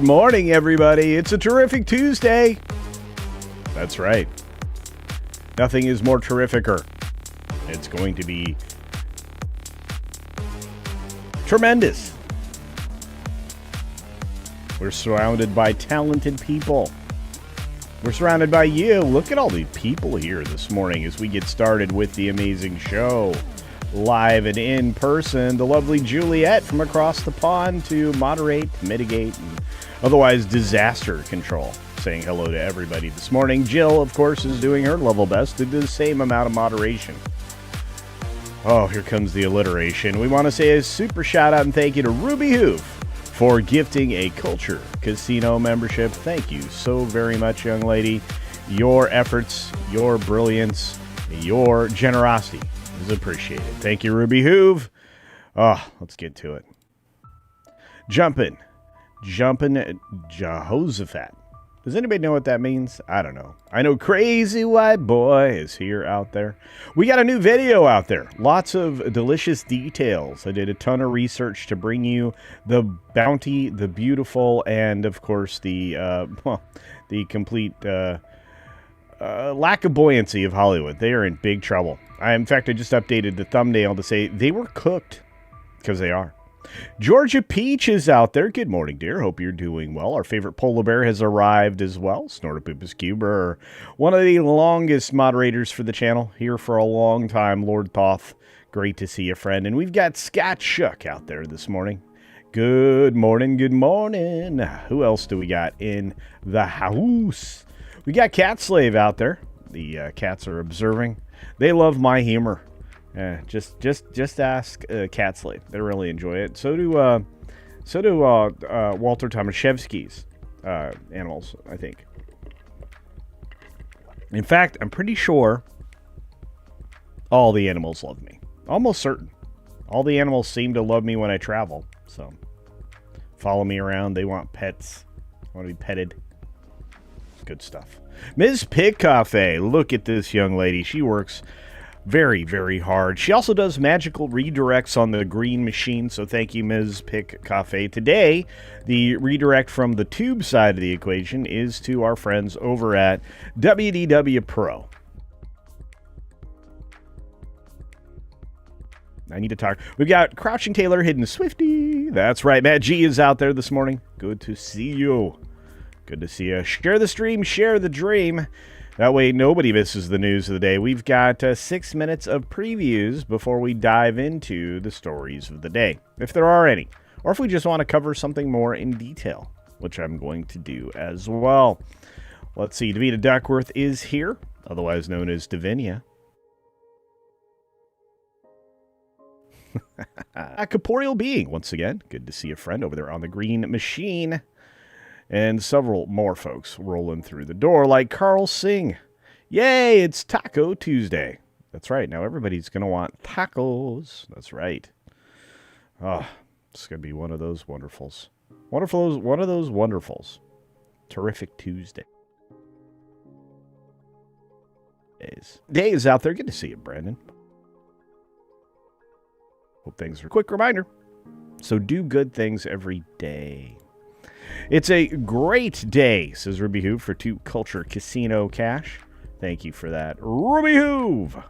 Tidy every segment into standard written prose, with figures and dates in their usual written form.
morning, everybody. It's a terrific Tuesday. That's right. Nothing is more terrificer. It's going to be tremendous. We're surrounded by talented people. We're surrounded by you. Look at all the people here this morning as we get started with the amazing show. Live and in person, the lovely Juliet from across the pond to moderate, mitigate, and otherwise disaster control. Saying hello to everybody this morning. Jill, of course, is doing her level best to do the same amount of moderation. Oh, here comes the alliteration. We want to say a super shout out and thank you to Ruby Hoof for gifting a Culture Casino membership. Thank you so very much, young lady. Your efforts, your brilliance, your generosity is appreciated. Thank you, Ruby Hoof. Oh, let's get to it. Jumpin' Jehoshaphat. Does anybody know what that means? I don't know. I know Crazy White Boy is here out there. We got a new video out there. Lots of delicious details. I did a ton of research to bring you the bounty, the beautiful, and of course the complete lack of buoyancy of Hollywood. They are in big trouble. In fact, I just updated the thumbnail to say they were cooked, because they are. Georgia Peach is out there. Good morning, dear. Hope you're doing well. Our favorite polar bear has arrived as well. Snortopoopas Cuber, one of the longest moderators for the channel, here for a long time. Lord Thoth, great to see you, friend. And we've got Scott Shuck out there this morning. Good morning, good morning. Who else do we got in the house? We got Cat Slave out there. The cats are observing. They love my humor. Just ask Cat Slave. They really enjoy it. So do Walter Tomaszewski's animals, I think. In fact, I'm pretty sure all the animals love me. Almost certain. All the animals seem to love me when I travel. So follow me around. They want pets. I want to be petted. Good stuff. Ms. Pig Cafe. Look at this young lady. She works very, very hard. She also does magical redirects on the green machine, so thank you, Ms. Pick Cafe. Today, the redirect from the tube side of the equation is to our friends over at WDW Pro. I need to talk. We've got Crouching Taylor, Hidden Swifty. That's right, Matt G is out there this morning. Good to see you. Good to see you. Share the stream, share the dream. That way nobody misses the news of the day. We've got 6 minutes of previews before we dive into the stories of the day, if there are any. Or if we just want to cover something more in detail, which I'm going to do as well. Let's see, Davina Duckworth is here, otherwise known as Davinia. A corporeal being, once again. Good to see a friend over there on the green machine. And several more folks rolling through the door, like Carl Singh. Yay, it's Taco Tuesday. That's right. Now everybody's going to want tacos. That's right. Oh, it's going to be one of those wonderfuls. One of those wonderfuls. Terrific Tuesday. Day is out there. Good to see you, Brandon. Hope things are. Quick reminder. So do good things every day. It's a great day, says Ruby Hoove, for 2 Culture Casino cash. Thank you for that, Ruby Hoove.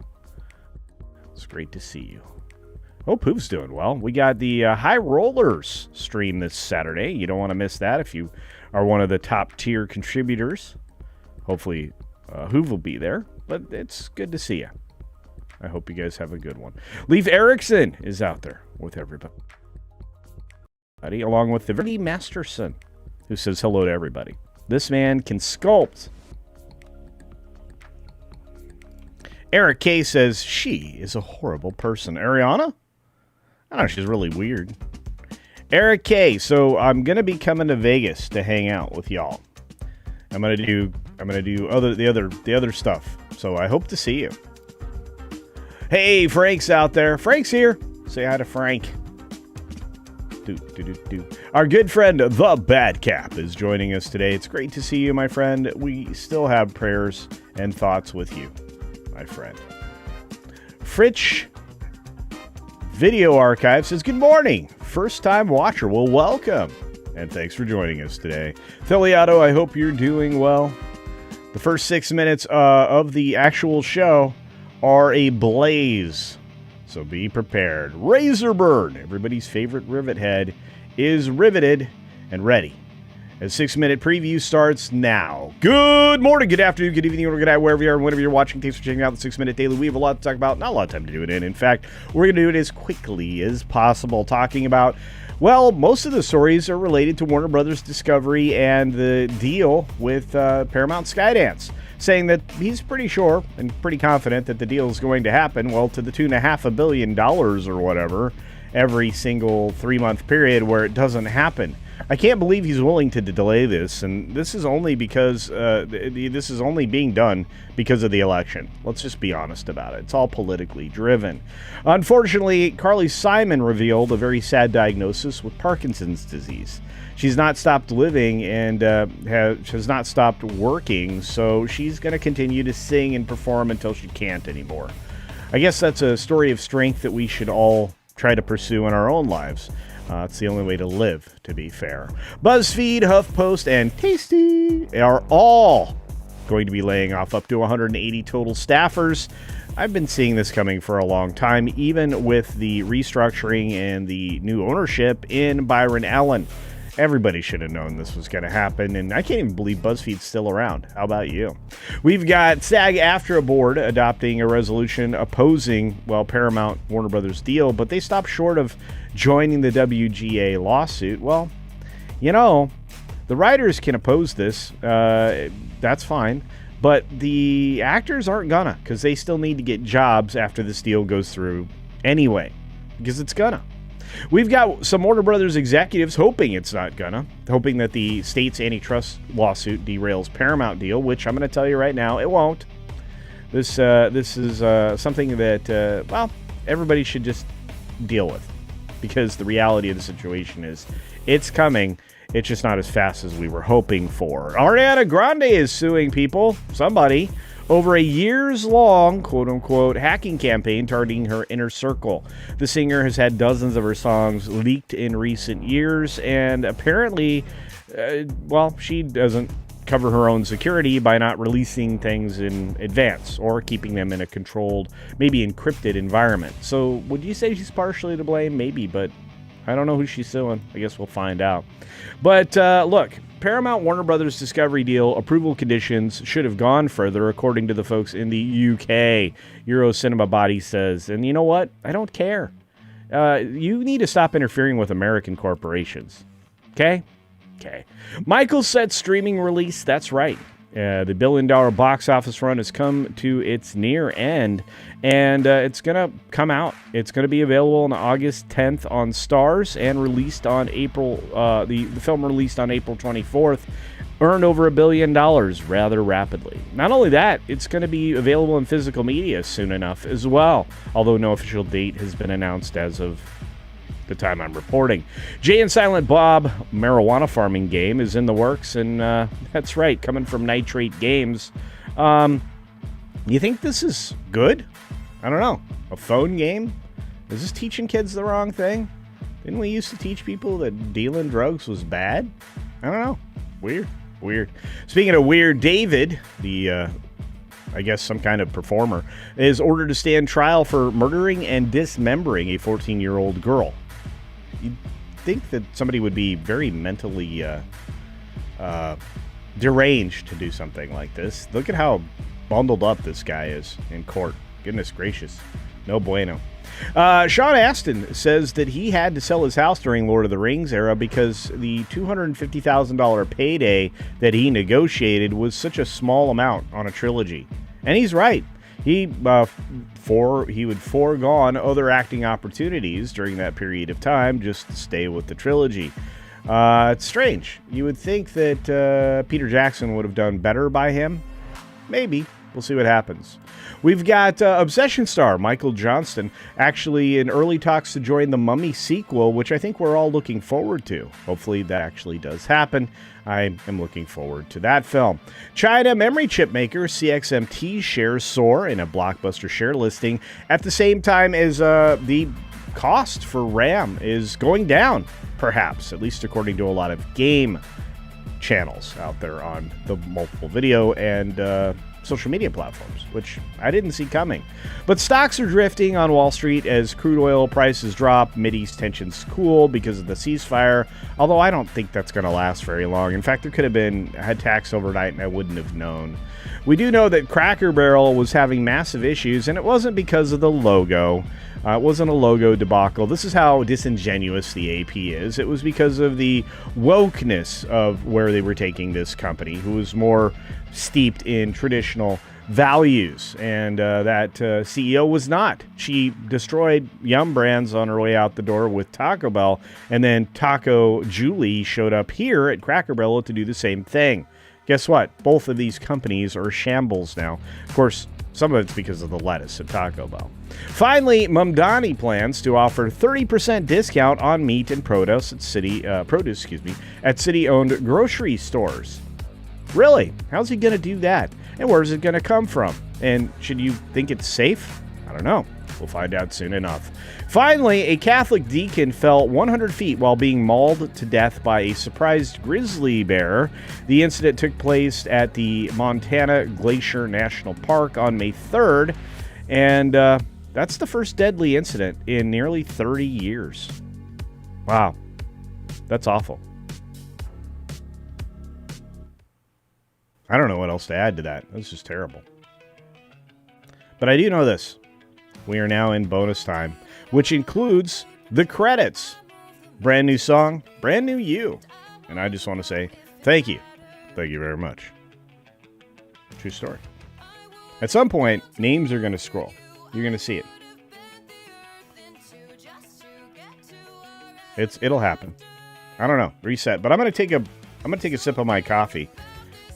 It's great to see you. Hope Hoove's doing well. We got the High Rollers stream this Saturday. You don't want to miss that if you are one of the top tier contributors. Hopefully Hoove will be there, but it's good to see you. I hope you guys have a good one. Leif Erikson is out there with everybody. Along with the Verdi Masterson, who says hello to everybody. This man can sculpt. Eric K says she is a horrible person. Ariana? I don't know, she's really weird. Eric K, so I'm gonna be coming to Vegas to hang out with y'all. I'm gonna do the other stuff. So I hope to see you. Hey, Frank's out there. Frank's here. Say hi to Frank. Our good friend, The Bad Cap, is joining us today. It's great to see you, my friend. We still have prayers and thoughts with you, my friend. Fritsch Video Archive says, good morning. First time watcher. Well, welcome. and thanks for joining us today. Filiato, I hope you're doing well. The first 6 minutes of the actual show are a blaze, so be prepared. Razorbird, everybody's favorite rivet head, is riveted and ready. A 6-minute preview starts now. Good morning, good afternoon, good evening, or good night, wherever you are and whenever you're watching. Thanks for checking out the 6-minute daily. We have a lot to talk about, not a lot of time to do it in. In fact, we're going to do it as quickly as possible, talking about, well, most of the stories are related to Warner Brothers Discovery and the deal with Paramount Skydance, saying that he's pretty sure and pretty confident that the deal is going to happen, well, to the tune of $500 million or whatever, every single 3-month period where it doesn't happen. I can't believe he's willing to delay this, and this is only because this is only being done because of the election. Let's just be honest about it. It's all politically driven. Unfortunately, Carly Simon revealed a very sad diagnosis with Parkinson's disease. She's not stopped living and has not stopped working, so she's going to continue to sing and perform until she can't anymore. I guess that's a story of strength that we should all try to pursue in our own lives. It's the only way to live, to be fair. BuzzFeed, HuffPost, and Tasty are all going to be laying off up to 180 total staffers. I've been seeing this coming for a long time, even with the restructuring and the new ownership in Byron Allen. Everybody should have known this was going to happen, and I can't even believe BuzzFeed's still around. How about you? We've got SAG-AFTRA board adopting a resolution opposing, well, Paramount Warner Brothers deal, but they stopped short of joining the WGA lawsuit. Well, you know, the writers can oppose this. That's fine. But the actors aren't gonna, because they still need to get jobs after this deal goes through anyway, because it's gonna. We've got some Warner Brothers executives hoping it's not gonna, hoping that the state's antitrust lawsuit derails Paramount deal, which I'm going to tell you right now, it won't. This is something that, well, everybody should just deal with, because the reality of the situation is it's coming. It's just not as fast as we were hoping for. Ariana Grande is suing people, somebody, over a years-long, quote-unquote, hacking campaign targeting her inner circle. The singer has had dozens of her songs leaked in recent years, and apparently, well, she doesn't cover her own security by not releasing things in advance or keeping them in a controlled, maybe encrypted environment. So would you say she's partially to blame? Maybe, but I don't know who she's suing. I guess we'll find out. But look, Paramount Warner Brothers Discovery deal approval conditions should have gone further, according to the folks in the UK. Euro Cinema Body says, and you know what? I don't care. You need to stop interfering with American corporations. Okay? Okay. Michael Set streaming release. That's right. The billion-dollar box office run has come to its near end, and it's going to come out. It's going to be available on August 10th on Starz and released on April. The film released on April 24th earned over $1 billion rather rapidly. Not only that, it's going to be available in physical media soon enough as well, although no official date has been announced as of the time I'm reporting. Jay and Silent Bob marijuana farming game is in the works, and that's right, coming from Nitrate Games. You think this is good? I don't know. A phone game? Is this teaching kids the wrong thing? Didn't we used to teach people that dealing drugs was bad? I don't know. Weird. Speaking of weird, David, the I guess some kind of performer, is ordered to stand trial for murdering and dismembering a 14-year-old girl. You'd think that somebody would be very mentally deranged to do something like this. Look at how bundled up this guy is in court. Goodness gracious. No bueno. Sean Astin says that he had to sell his house during Lord of the Rings era because the $250,000 payday that he negotiated was such a small amount on a trilogy. And he's right. He would foregone other acting opportunities during that period of time just to stay with the trilogy. It's strange. You would think that Peter Jackson would have done better by him. Maybe. We'll see what happens. We've got Obsession star Michael Johnston actually in early talks to join the Mummy sequel, which I think we're all looking forward to. Hopefully that actually does happen. I am looking forward to that film. China memory chip maker CXMT shares soar in a blockbuster share listing at the same time as the cost for RAM is going down, perhaps, at least according to a lot of game channels out there on the multiple video and social media platforms, which I didn't see coming. But stocks are drifting on Wall Street as crude oil prices drop, Mideast tensions cool because of the ceasefire, although I don't think that's going to last very long. In fact, there could have been attacks overnight and I wouldn't have known. We do know that Cracker Barrel was having massive issues, and it wasn't because of the logo. It wasn't a logo debacle. This is how disingenuous the AP is. It was because of the wokeness of where they were taking this company, who was more steeped in traditional values, and that CEO was not. She destroyed Yum Brands on her way out the door with Taco Bell, and then Taco Julie showed up here at Cracker Barrel to do the same thing. Guess what? Both of these companies are shambles now. Of course, some of it's because of the lettuce at Taco Bell. Finally, Mamdani plans to offer 30% discount on meat and produce at city-owned grocery stores. Really? How's he going to do that? And where's it going to come from? And should you think it's safe? I don't know. We'll find out soon enough. Finally, a Catholic deacon fell 100 feet while being mauled to death by a surprised grizzly bear. The incident took place at the Montana Glacier National Park on May 3rd, and that's the first deadly incident in nearly 30 years. Wow. That's awful. I don't know what else to add to that. That's just terrible. But I do know this. We are now in bonus time, which includes the credits. Brand new song, brand new you. And I just want to say thank you. Thank you very much. True story. At some point, names are going to scroll. You're going to see it. It'll happen. I don't know. Reset. But I'm going to take a sip of my coffee.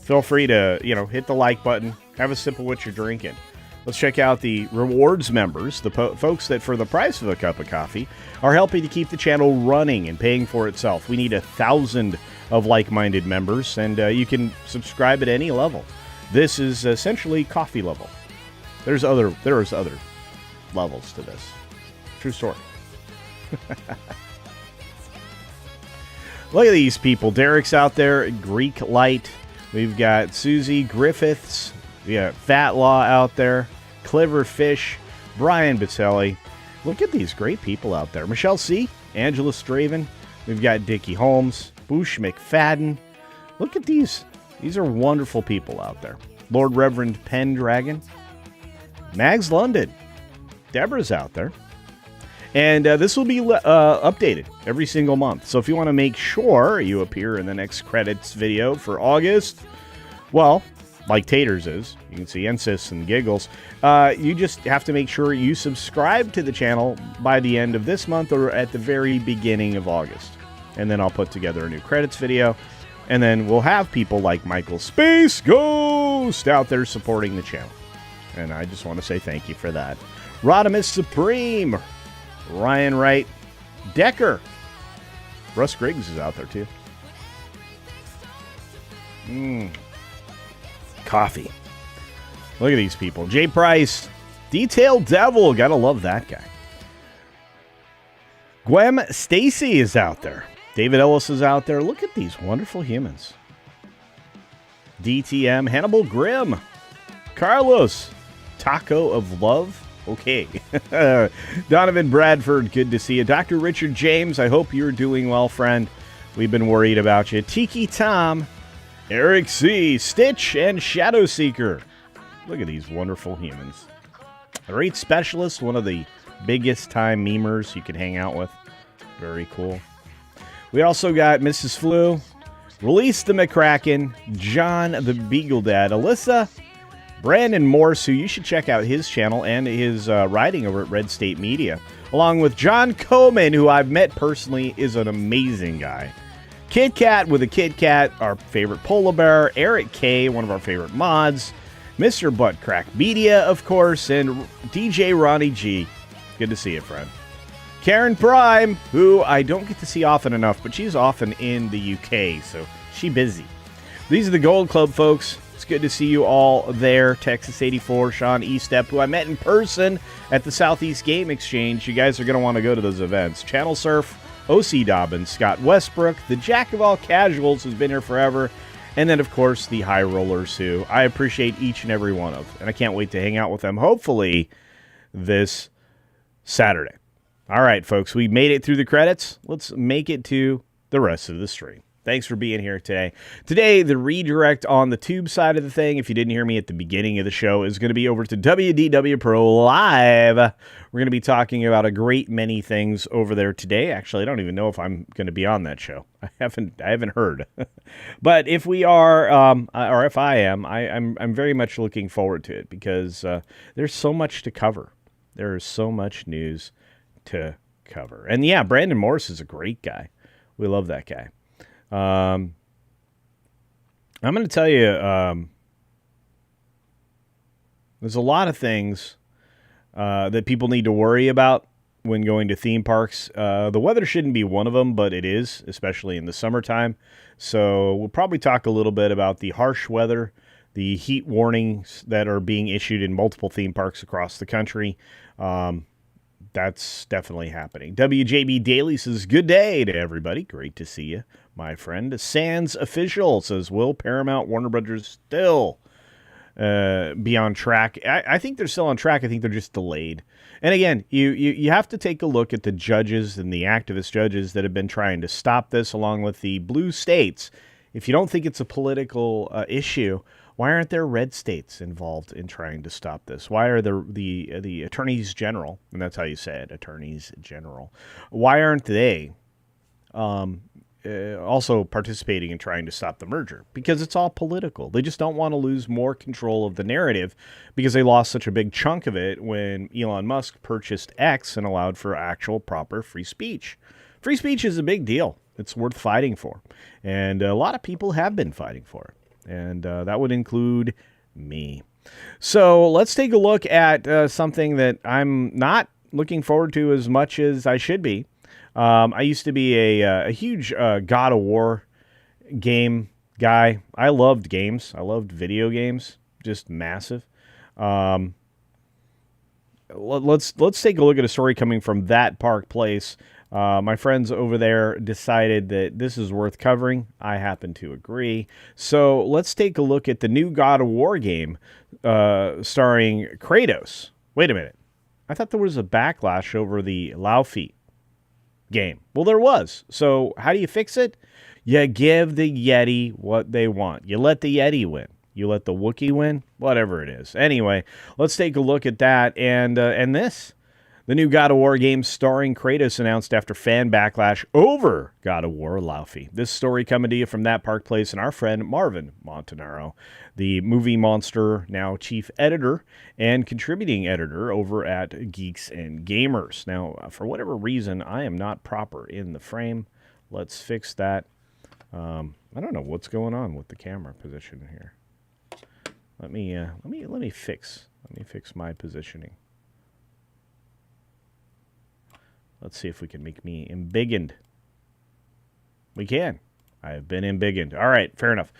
Feel free to, hit the like button. Have a sip of what you're drinking. Let's check out the rewards members, the folks that for the price of a cup of coffee are helping to keep the channel running and paying for itself. We need 1,000 of like-minded members, and you can subscribe at any level. This is essentially coffee level. There's other levels to this. True story. Look at these people. Derek's out there, Greek Light. We've got Susie Griffiths. We got Fat Law out there, Clever Fish, Brian Batelli. Look at these great people out there. Michelle C., Angela Straven. We've got Dickie Holmes, Boosh McFadden. Look at these. These are wonderful people out there. Lord Reverend Pendragon. Mags London. Deborah's out there. And this will be updated every single month. So if you want to make sure you appear in the next credits video for August, well, like Taters is, you can see Ensis and Giggles, you just have to make sure you subscribe to the channel by the end of this month or at the very beginning of August. And then I'll put together a new credits video. And then we'll have people like Michael Space Ghost out there supporting the channel. And I just want to say thank you for that. Rodimus Supreme, Ryan Wright, Decker. Russ Griggs is out there too. Coffee. Look at these people. Jay Price, Detailed Devil. Gotta love that guy. Gwen Stacy is out there. David Ellis is out there. Look at these wonderful humans. DTM, Hannibal Grimm, Carlos, Taco of Love. Okay. Donovan Bradford, good to see you. Dr. Richard James, I hope you're doing well, friend. We've been worried about you. Tiki Tom, Eric C., Stitch, and Shadow Seeker. Look at these wonderful humans. A rate specialist, one of the biggest time memers you can hang out with. Very cool. We also got Mrs. Flu, Release the McCracken, John the Beagle Dad, Alyssa, Brandon Morse, who you should check out his channel and his writing over at Red State Media, along with John Coleman, who I've met personally, is an amazing guy. Kit Kat with a Kit Kat, our favorite polar bear, Eric K., one of our favorite mods, Mr. Buttcrack Media, of course, and DJ Ronnie G. Good to see you, friend. Karen Prime, who I don't get to see often enough, but she's often in the UK, so she's busy. These are the Gold Club folks. It's good to see you all there. Texas 84, Sean Estep, who I met in person at the Southeast Game Exchange. You guys are going to want to go to those events. Channel Surf, O.C. Dobbins, Scott Westbrook, the Jack of all casuals who's been here forever, and then, of course, the High Rollers, who I appreciate each and every one of. And I can't wait to hang out with them, hopefully, this Saturday. All right, folks, we made it through the credits. Let's make it to the rest of the stream. Thanks for being here today. Today, the redirect on the tube side of the thing, if you didn't hear me at the beginning of the show, is going to be over to WDW Pro Live. We're going to be talking about a great many things over there today. Actually, I don't even know if I'm going to be on that show. I haven't heard. But if we are, or if I am, I'm very much looking forward to it because there's so much to cover. There is so much news to cover. And yeah, Brandon Morris is a great guy. We love that guy. I'm going to tell you, there's a lot of things that people need to worry about when going to theme parks. The weather shouldn't be one of them, but it is, especially in the summertime. So we'll probably talk a little bit about the harsh weather, the heat warnings that are being issued in multiple theme parks across the country. That's definitely happening. WJB Daily says, good day to everybody. Great to see you, my friend. Sands Official says, will Paramount Warner Brothers still be on track? I think they're still on track. I think they're just delayed. And again, you have to take a look at the judges and the activist judges that have been trying to stop this, along with the blue states. If you don't think it's a political issue, why aren't there red states involved in trying to stop this? Why are the attorneys general, and that's how you say it, attorneys general, why aren't they also participating in trying to stop the merger? Because it's all political. They just don't want to lose more control of the narrative because they lost such a big chunk of it when Elon Musk purchased X and allowed for actual proper free speech. Free speech is a big deal. It's worth fighting for. And a lot of people have been fighting for it. And that would include me. So let's take a look at something that I'm not looking forward to as much as I should be. I used to be a huge God of War game guy. I loved games. I loved video games. Just massive. Let's take a look at a story coming from That Park Place. My friends over there decided that this is worth covering. I happen to agree. So let's take a look at the new God of War game starring Kratos. Wait a minute. I thought there was a backlash over the Laufey game. Well, there was. So how do you fix it? You give the Yeti what they want. You let the Yeti win. You let the Wookiee win. Whatever it is. Anyway, let's take a look at that and this. The new God of War game starring Kratos announced after fan backlash over God of War Laufey. This story coming to you from That Park Place and our friend Marvin Montanaro, the Movie Monster, now chief editor and contributing editor over at Geeks and Gamers. Now, for whatever reason, I am not proper in the frame. Let's fix that. I don't know what's going on with the camera position here. Let me fix my positioning. Let's see if we can make me embiggened. We can. I have been embiggened. All right, fair enough.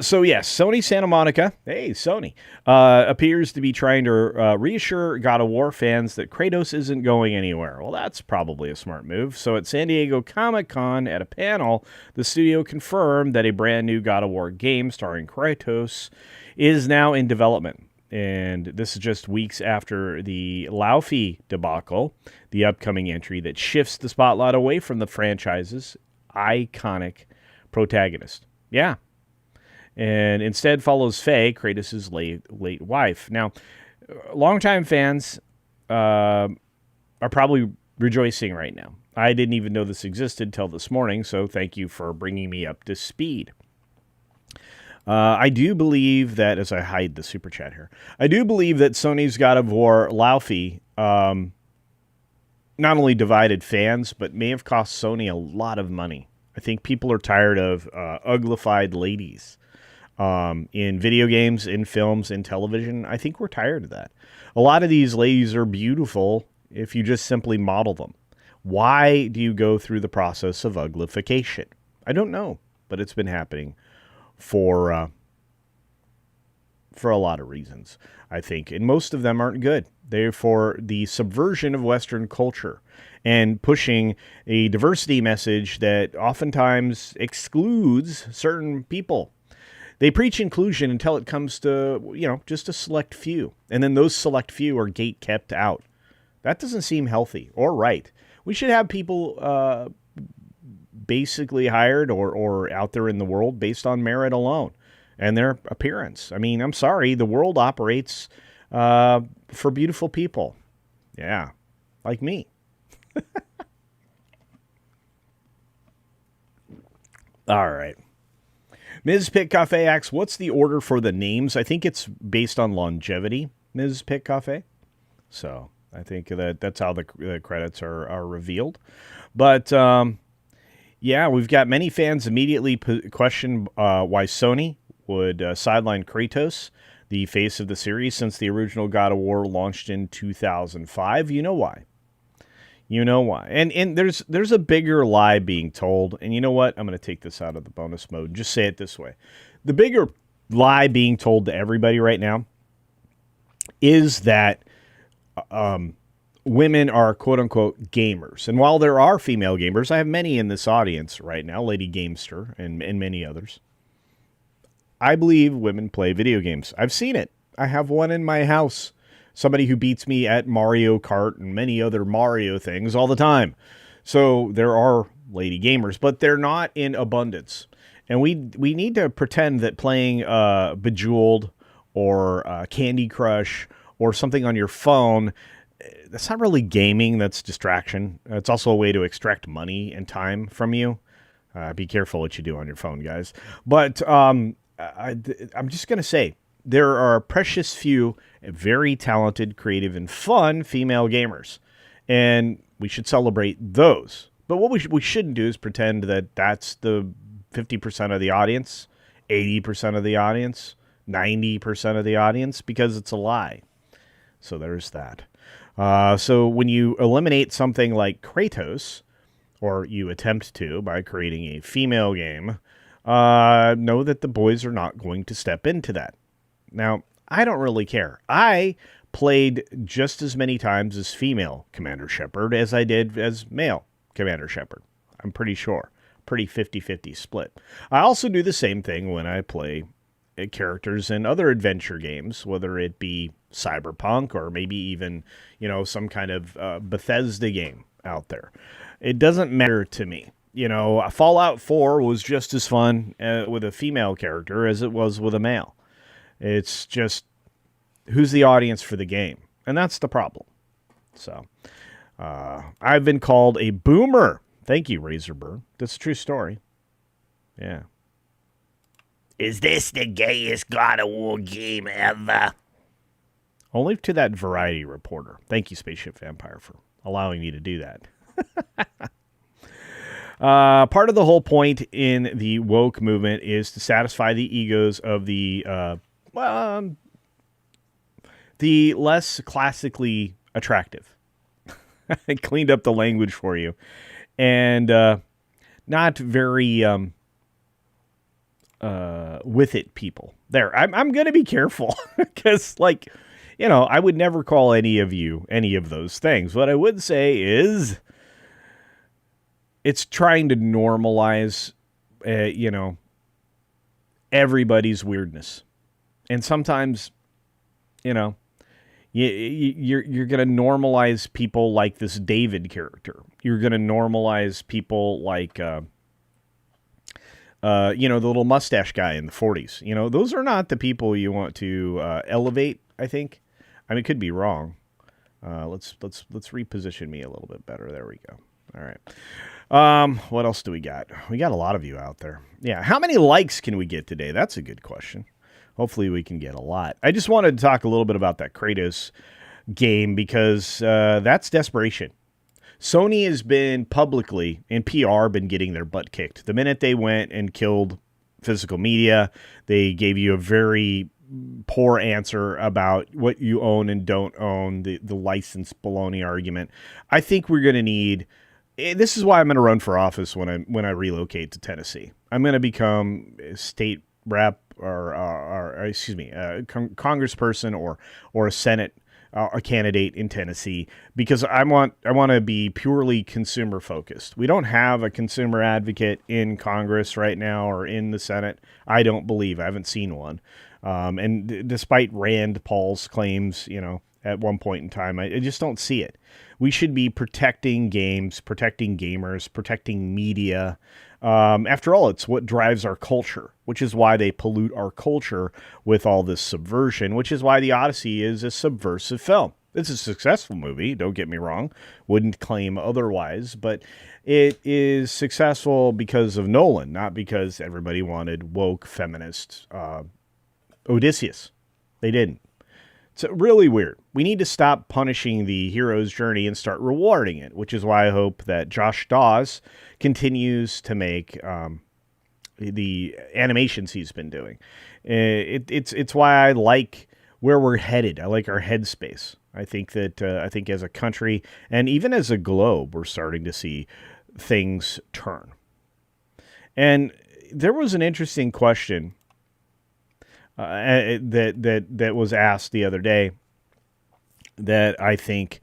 So, yes, Sony Santa Monica, hey, Sony, appears to be trying to reassure God of War fans that Kratos isn't going anywhere. Well, that's probably a smart move. So, at San Diego Comic-Con, at a panel, the studio confirmed that a brand new God of War game starring Kratos is now in development. And this is just weeks after the Laufey debacle, the upcoming entry that shifts the spotlight away from the franchise's iconic protagonist. Yeah. And instead follows Faye, Kratos' late wife. Now, longtime fans are probably rejoicing right now. I didn't even know this existed till this morning, so thank you for bringing me up to speed. I do believe that, as I hide the super chat here, I do believe that Sony's God of War Laufey not only divided fans, but may have cost Sony a lot of money. I think people are tired of uglified ladies in video games, in films, in television. I think we're tired of that. A lot of these ladies are beautiful if you just simply model them. Why do you go through the process of uglification? I don't know, but it's been happening for for a lot of reasons, I think. And most of them aren't good. They're for the subversion of Western culture and pushing a diversity message that oftentimes excludes certain people. They preach inclusion until it comes to, just a select few. And then those select few are gate kept out. That doesn't seem healthy or right. We should have people basically hired or out there in the world based on merit alone and their appearance. I mean, I'm sorry, the world operates for beautiful people. Yeah, like me. All right. Ms. Pitt Cafe asks, what's the order for the names? I think it's based on longevity, Ms. Pitt Cafe. So I think that's how the credits are revealed. But, yeah, we've got many fans immediately question why Sony would sideline Kratos, the face of the series, since the original God of War launched in 2005. You know why. You know why. And there's a bigger lie being told. And you know what? I'm going to take this out of the bonus mode and just say it this way. The bigger lie being told to everybody right now is that women are quote-unquote gamers. And while there are female gamers, I have many in this audience right now, Lady Gamester and many others. I believe women play video games. I've seen it. I have one in my house. Somebody who beats me at Mario Kart and many other Mario things all the time. So there are lady gamers, but they're not in abundance. And we need to pretend that playing Bejeweled or Candy Crush or something on your phone, that's not really gaming. That's distraction. It's also a way to extract money and time from you. Be careful what you do on your phone, guys. But I'm just going to say, there are a precious few very talented, creative, and fun female gamers. And we should celebrate those. But what we shouldn't do is pretend that that's the 50% of the audience, 80% of the audience, 90% of the audience, because it's a lie. So there's that. So when you eliminate something like Kratos, or you attempt to by creating a female game, know that the boys are not going to step into that. Now, I don't really care. I played just as many times as female Commander Shepard as I did as male Commander Shepard. I'm pretty sure. Pretty 50-50 split. I also do the same thing when I play characters in other adventure games, whether it be Cyberpunk or maybe even, some kind of Bethesda game out there. It doesn't matter to me. Fallout 4 was just as fun with a female character as it was with a male. It's just, who's the audience for the game? And that's the problem. So, I've been called a boomer. Thank you, Razorburn. That's a true story. Yeah. Is this the gayest God of War game ever? Only to that Variety reporter. Thank you, Spaceship Vampire, for allowing me to do that. Part of the whole point in the woke movement is to satisfy the egos of the less classically attractive. I cleaned up the language for you. And not very with it people. There, I'm going to be careful because, I would never call any of you any of those things. What I would say is it's trying to normalize, everybody's weirdness. And sometimes, you're going to normalize people like this David character. You're going to normalize people like, the little mustache guy in the 40s. Those are not the people you want to elevate, I think. I mean, it could be wrong. Let's reposition me a little bit better. There we go. All right. What else do we got? We got a lot of you out there. Yeah. How many likes can we get today? That's a good question. Hopefully we can get a lot. I just wanted to talk a little bit about that Kratos game because that's desperation. Sony has been publicly, in PR, been getting their butt kicked. The minute they went and killed physical media, they gave you a very poor answer about what you own and don't own, the license baloney argument. I think we're going to need... This is why I'm going to run for office when I relocate to Tennessee. I'm going to become state rep or excuse me, a congressperson or a Senate a candidate in Tennessee, because I want to be purely consumer focused. We don't have a consumer advocate in Congress right now or in the Senate. I don't believe. I haven't seen one. And despite Rand Paul's claims, at one point in time, I just don't see it. We should be protecting games, protecting gamers, protecting media. After all, it's what drives our culture, which is why they pollute our culture with all this subversion, which is why The Odyssey is a subversive film. It's a successful movie, don't get me wrong. Wouldn't claim otherwise, but it is successful because of Nolan, not because everybody wanted woke feminist Odysseus. They didn't. It's really weird. We need to stop punishing the hero's journey and start rewarding it, which is why I hope that Josh Dawes continues to make the animations he's been doing. It's why I like where we're headed. I like our headspace. I think that as a country and even as a globe, we're starting to see things turn. And there was an interesting question that was asked the other day that I think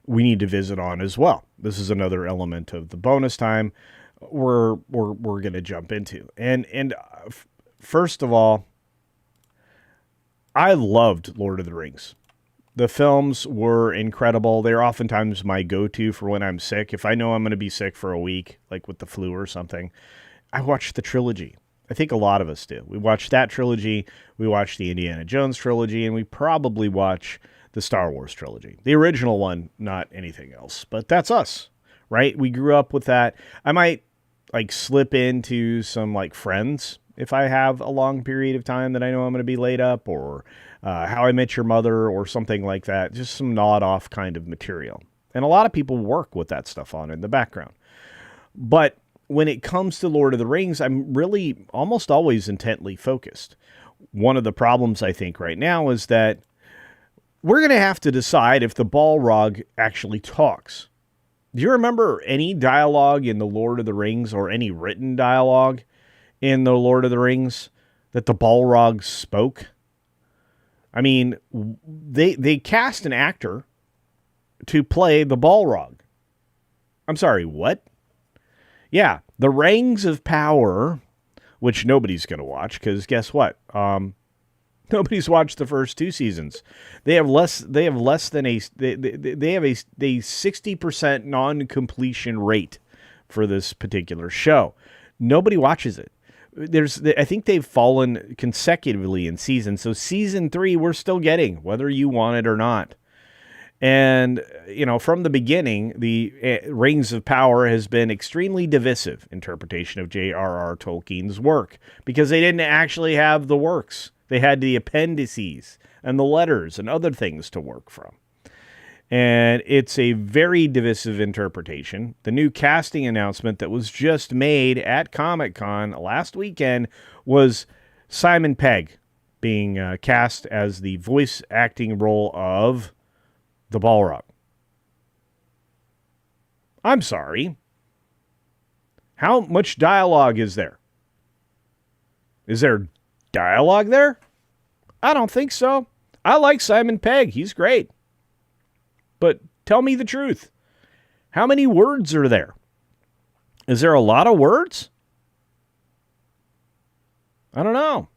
we need to visit on as well. This is another element of the bonus time we're going to jump into. And first of all, I loved Lord of the Rings. The films were incredible. They're oftentimes my go-to for when I'm sick. If I know I'm going to be sick for a week, like with the flu or something, I watch the trilogy. I think a lot of us do. We watch that trilogy, we watch the Indiana Jones trilogy, and we probably watch the Star Wars trilogy. The original one, not anything else. But that's us, right? We grew up with that. I might slip into some Friends if I have a long period of time that I know I'm going to be laid up, or How I Met Your Mother or something like that. Just some nod-off kind of material. And a lot of people work with that stuff on in the background. But when it comes to Lord of the Rings, I'm really almost always intently focused. One of the problems I think right now is that we're going to have to decide if the Balrog actually talks. Do you remember any dialogue in the Lord of the Rings, or any written dialogue in the Lord of the Rings that the Balrog spoke? I mean, they cast an actor to play the Balrog. I'm sorry, what? Yeah, The Rings of Power, which nobody's going to watch, because guess what? Nobody's watched the first two seasons. They have less than they have a 60% non-completion rate for this particular show. Nobody watches it. I think they've fallen consecutively in seasons. So season 3 we're still getting, whether you want it or not. And, from the beginning, the Rings of Power has been extremely divisive interpretation of J.R.R. Tolkien's work, because they didn't actually have the works. They had the appendices and the letters and other things to work from. And it's a very divisive interpretation. The new casting announcement that was just made at Comic-Con last weekend was Simon Pegg being cast as the voice acting role of the Balrog. I'm sorry. How much dialogue is there? Is there dialogue there? I don't think so. I like Simon Pegg. He's great. But tell me the truth. How many words are there? Is there a lot of words? I don't know.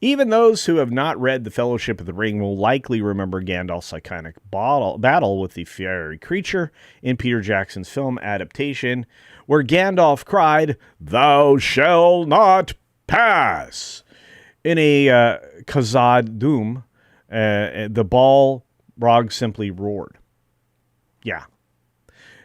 Even those who have not read The Fellowship of the Ring will likely remember Gandalf's iconic battle with the fiery creature in Peter Jackson's film adaptation, where Gandalf cried, "Thou shalt not pass!" In a Khazad-dûm, the Balrog simply roared. Yeah.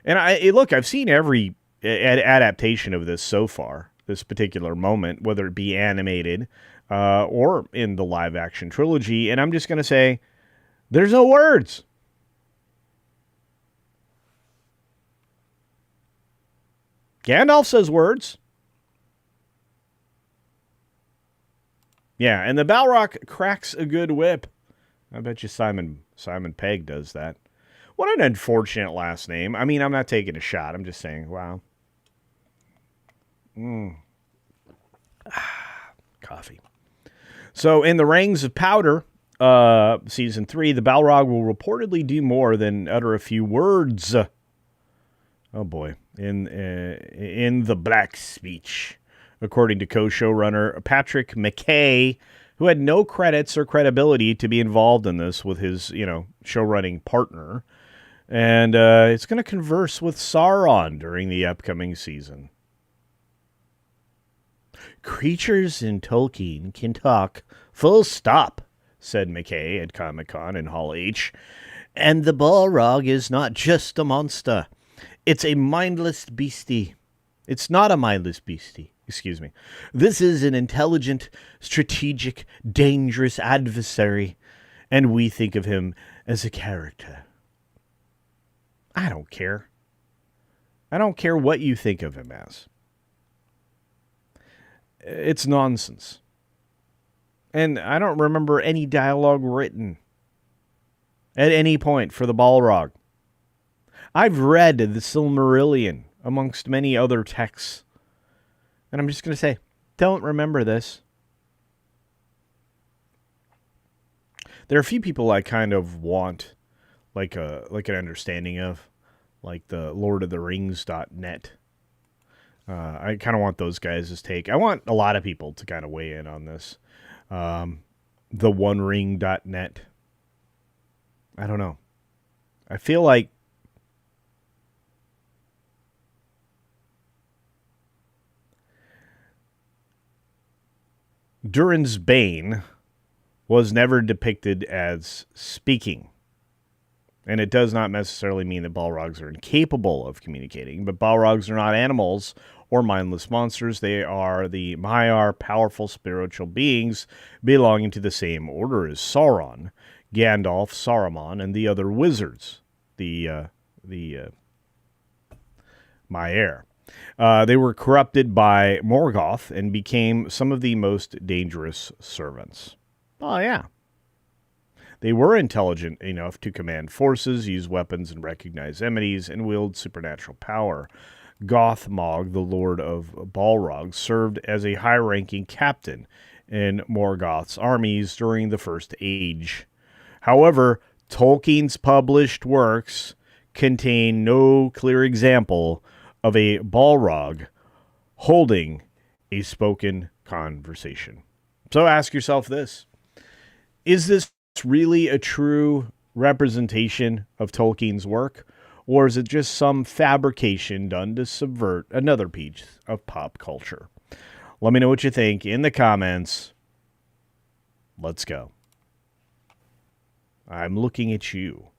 And I've seen every adaptation of this so far, this particular moment, whether it be animated or in the live-action trilogy, and I'm just going to say, there's no words. Gandalf says words. Yeah, and the Balrog cracks a good whip. I bet you Simon Pegg does that. What an unfortunate last name. I mean, I'm not taking a shot. I'm just saying, wow. God, coffee. So in the Rings of Powder, Season 3, the Balrog will reportedly do more than utter a few words. Oh boy. In the Black Speech, according to co-showrunner Patrick McKay, who had no credits or credibility to be involved in this with his, show-running partner. And it's going to converse with Sauron during the upcoming season. Creatures in Tolkien can talk, full stop, said McKay at Comic-Con in Hall H. And the Balrog is not just a monster. It's a mindless beastie. It's not a mindless beastie. Excuse me. This is an intelligent, strategic, dangerous adversary, and we think of him as a character. I don't care. I don't care what you think of him as. It's nonsense. And I don't remember any dialogue written at any point for the Balrog. I've read the Silmarillion amongst many other texts. And I'm just going to say, don't remember this. There are a few people I kind of want like an understanding of, like the LordofTheRings.net. I kind of want those guys' take. I want a lot of people to kind of weigh in on this. The OneRing.net. I don't know. I feel like Durin's Bane was never depicted as speaking. And it does not necessarily mean that Balrogs are incapable of communicating, but Balrogs are not animals or mindless monsters. They are the Maiar, powerful spiritual beings belonging to the same order as Sauron, Gandalf, Saruman, and the other wizards, the Maiar. They were corrupted by Morgoth and became some of the most dangerous servants. Oh, yeah. They were intelligent enough to command forces, use weapons, and recognize enemies, and wield supernatural power. Gothmog, the Lord of Balrog, served as a high-ranking captain in Morgoth's armies during the First Age. However, Tolkien's published works contain no clear example of a Balrog holding a spoken conversation. So ask yourself this. Is this really a true representation of Tolkien's work, or is it just some fabrication done to subvert another piece of pop culture? Let me know what you think in the comments. Let's go. I'm looking at you.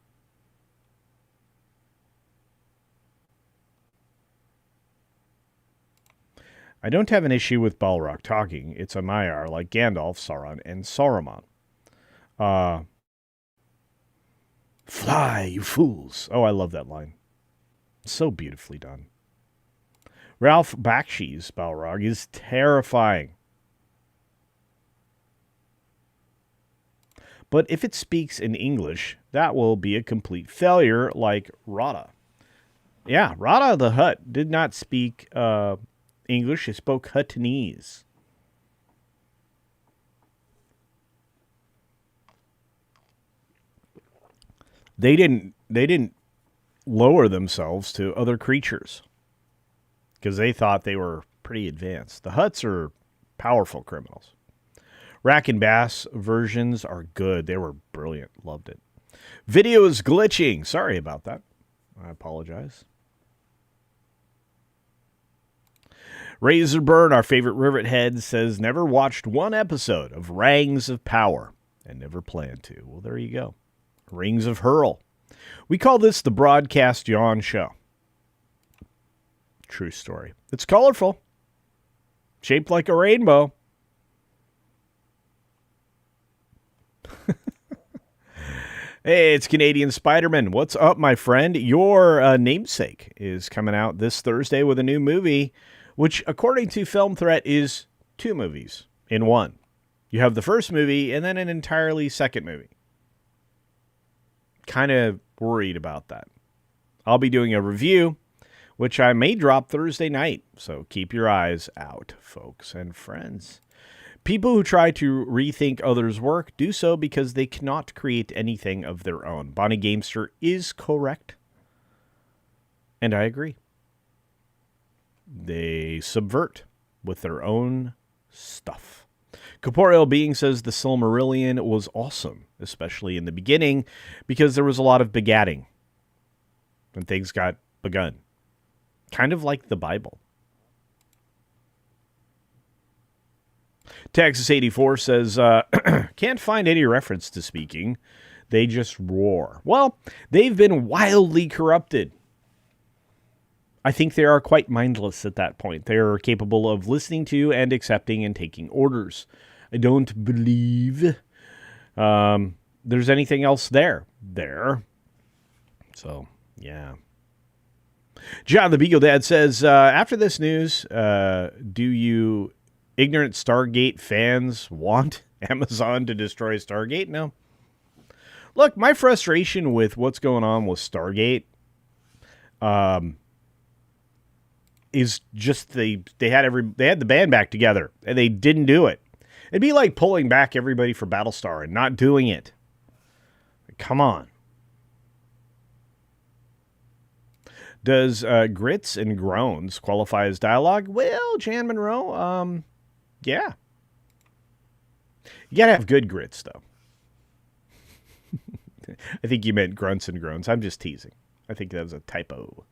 I don't have an issue with Balrog talking. It's a Maiar like Gandalf, Sauron, and Saruman. Fly, you fools. Oh, I love that line. So beautifully done. Ralph Bakshi's Balrog is terrifying. But if it speaks in English, that will be a complete failure like Rada. Yeah, Rada the Hutt did not speak English. He spoke Huttonese. They didn't lower themselves to other creatures because they thought they were pretty advanced. The Hutts are powerful criminals. Rack and Bass versions are good. They were brilliant. Loved it. Video is glitching. Sorry about that. I apologize. Razorburn, our favorite rivet head, says never watched one episode of Rings of Power and never plan to. Well, there you go. Rings of Hurl. We call this the Broadcast Yawn Show. True story. It's colorful. Shaped like a rainbow. Hey, it's Canadian Spider-Man. What's up, my friend? Your namesake is coming out this Thursday with a new movie, which, according to Film Threat, is 2 movies in one. You have the first movie and then an entirely second movie. Kind of worried about that. I'll be doing a review, which I may drop Thursday night, so keep your eyes out, folks and friends. People who try to rethink others' work do so because they cannot create anything of their own. Bonnie Gamester is correct. And I agree. They subvert with their own stuff. Corporeal Being says the Silmarillion was awesome, especially in the beginning, because there was a lot of begatting when things got begun. Kind of like the Bible. Texas 84 says, can't find any reference to speaking. They just roar. Well, they've been wildly corrupted. I think they are quite mindless at that point. They are capable of listening to and accepting and taking orders. I don't believe there's anything else there. So, yeah. John the Beagle Dad says, after this news, do you ignorant Stargate fans want Amazon to destroy Stargate? No. Look, my frustration with what's going on with Stargate is just they had the band back together and they didn't do it. It'd be like pulling back everybody for Battlestar and not doing it. Come on. Does grits and groans qualify as dialogue? Well, Jan Monroe, yeah. You gotta have good grits, though. I think you meant grunts and groans. I'm just teasing. I think that was a typo.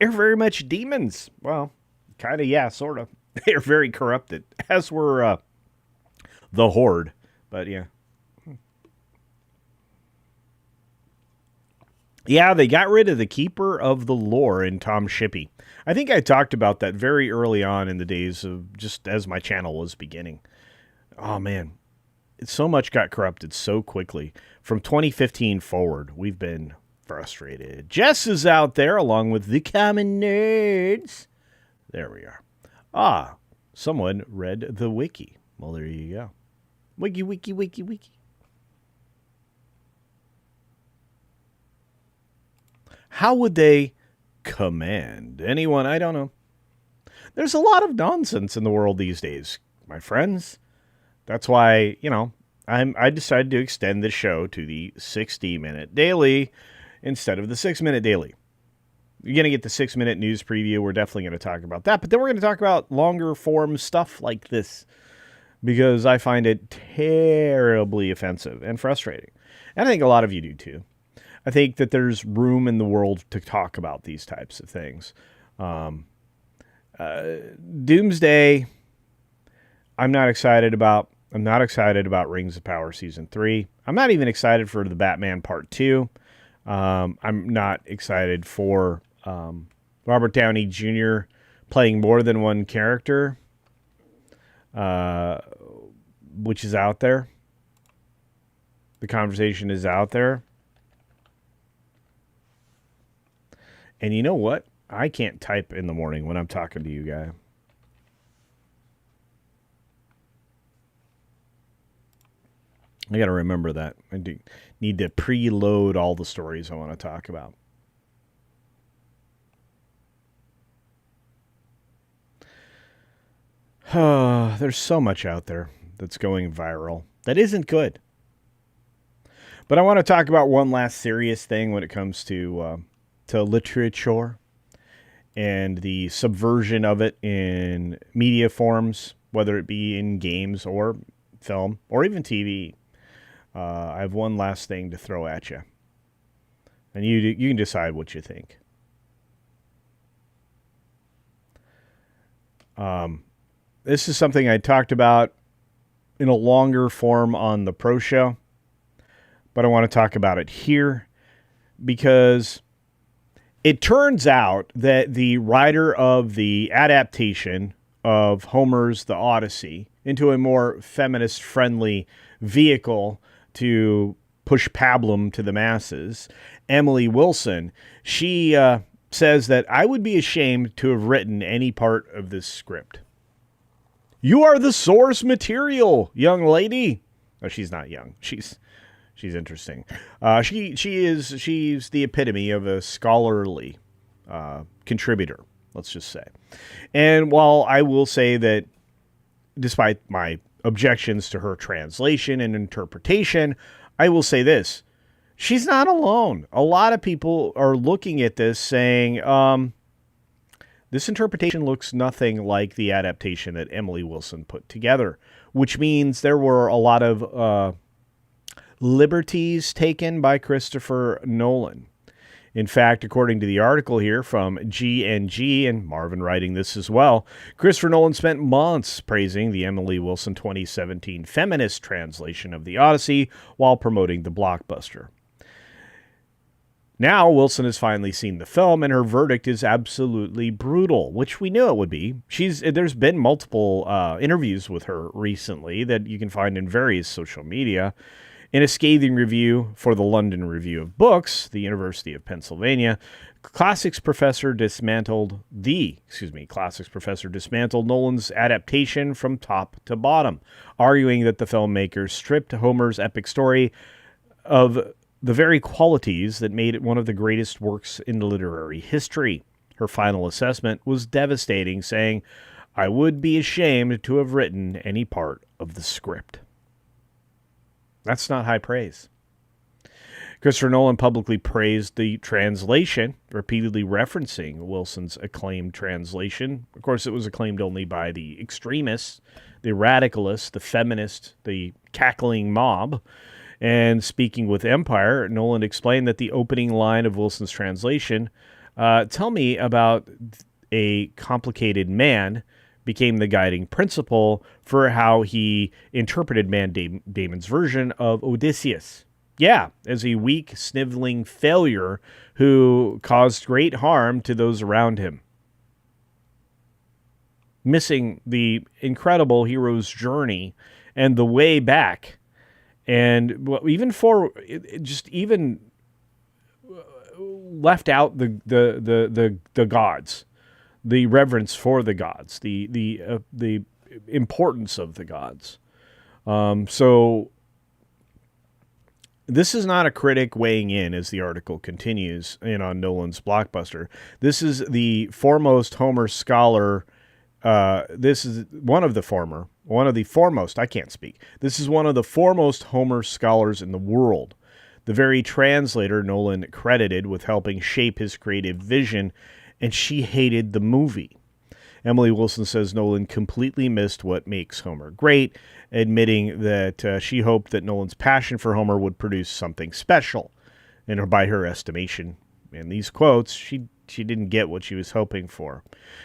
They're very much demons. Well, kind of, yeah, sort of. They're very corrupted, as were the Horde. But, yeah. Yeah, they got rid of the Keeper of the Lore in Tom Shippey. I think I talked about that very early on in the days of just as my channel was beginning. Oh, man. So much got corrupted so quickly. From 2015 forward, we've been frustrated. Jess is out there along with the common nerds. There we are. Ah, someone read the wiki. Well, there you go. Wiki. How would they command anyone? I don't know. There's a lot of nonsense in the world these days, my friends. That's why, I decided to extend the show to the 60-minute daily instead of the 6-minute daily. You're going to get the 6-minute news preview. We're definitely going to talk about that. But then we're going to talk about longer form stuff like this because I find it terribly offensive and frustrating. And I think a lot of you do too. I think that there's room in the world to talk about these types of things. Doomsday, I'm not excited about. I'm not excited about Rings of Power Season 3. I'm not even excited for the Batman Part 2. I'm not excited for Robert Downey Jr. playing more than one character, which is out there. The conversation is out there. And you know what? I can't type in the morning when I'm talking to you guys. I got to remember that. I need to preload all the stories I want to talk about. There's so much out there that's going viral that isn't good. But I want to talk about one last serious thing when it comes to literature and the subversion of it in media forms, whether it be in games or film or even TV. I have one last thing to throw at you, and you can decide what you think. This is something I talked about in a longer form on the Pro Show, but I want to talk about it here because it turns out that the writer of the adaptation of Homer's The Odyssey into a more feminist-friendly vehicle to push pablum to the masses, Emily Wilson, she says that I would be ashamed to have written any part of this script. You are the source material, young lady. Oh, she's not young. She's interesting. She's the epitome of a scholarly contributor, let's just say. And while I will say that despite my objections to her translation and interpretation, I will say this. She's not alone. A lot of people are looking at this saying, this interpretation looks nothing like the adaptation that Emily Wilson put together, which means there were a lot of liberties taken by Christopher Nolan. In fact, according to the article here from G&G, and Marvin writing this as well, Christopher Nolan spent months praising the Emily Wilson 2017 feminist translation of the Odyssey while promoting the blockbuster. Now, Wilson has finally seen the film, and her verdict is absolutely brutal, which we knew it would be. There's been multiple interviews with her recently that you can find in various social media. In a scathing review for the London Review of Books, the University of Pennsylvania, classics professor dismantled Nolan's adaptation from top to bottom, arguing that the filmmaker stripped Homer's epic story of the very qualities that made it one of the greatest works in literary history. Her final assessment was devastating, saying, "I would be ashamed to have written any part of the script." That's not high praise. Christopher Nolan publicly praised the translation, repeatedly referencing Wilson's acclaimed translation. Of course, it was acclaimed only by the extremists, the radicalists, the feminists, the cackling mob. And speaking with Empire, Nolan explained that the opening line of Wilson's translation, "Tell me about a complicated man," became the guiding principle for how he interpreted Damon's version of Odysseus. Yeah, as a weak, sniveling failure who caused great harm to those around him, missing the incredible hero's journey and the way back. And even left out the gods, the reverence for the gods, the importance of the gods. So this is not a critic weighing in, as the article continues on Nolan's blockbuster. This is the foremost Homer scholar. This is one of the foremost. I can't speak. This is one of the foremost Homer scholars in the world. The very translator Nolan credited with helping shape his creative vision, and she hated the movie. Emily Wilson says Nolan completely missed what makes Homer great, admitting that she hoped that Nolan's passion for Homer would produce something special. And by her estimation, in these quotes, she didn't get what she was hoping for.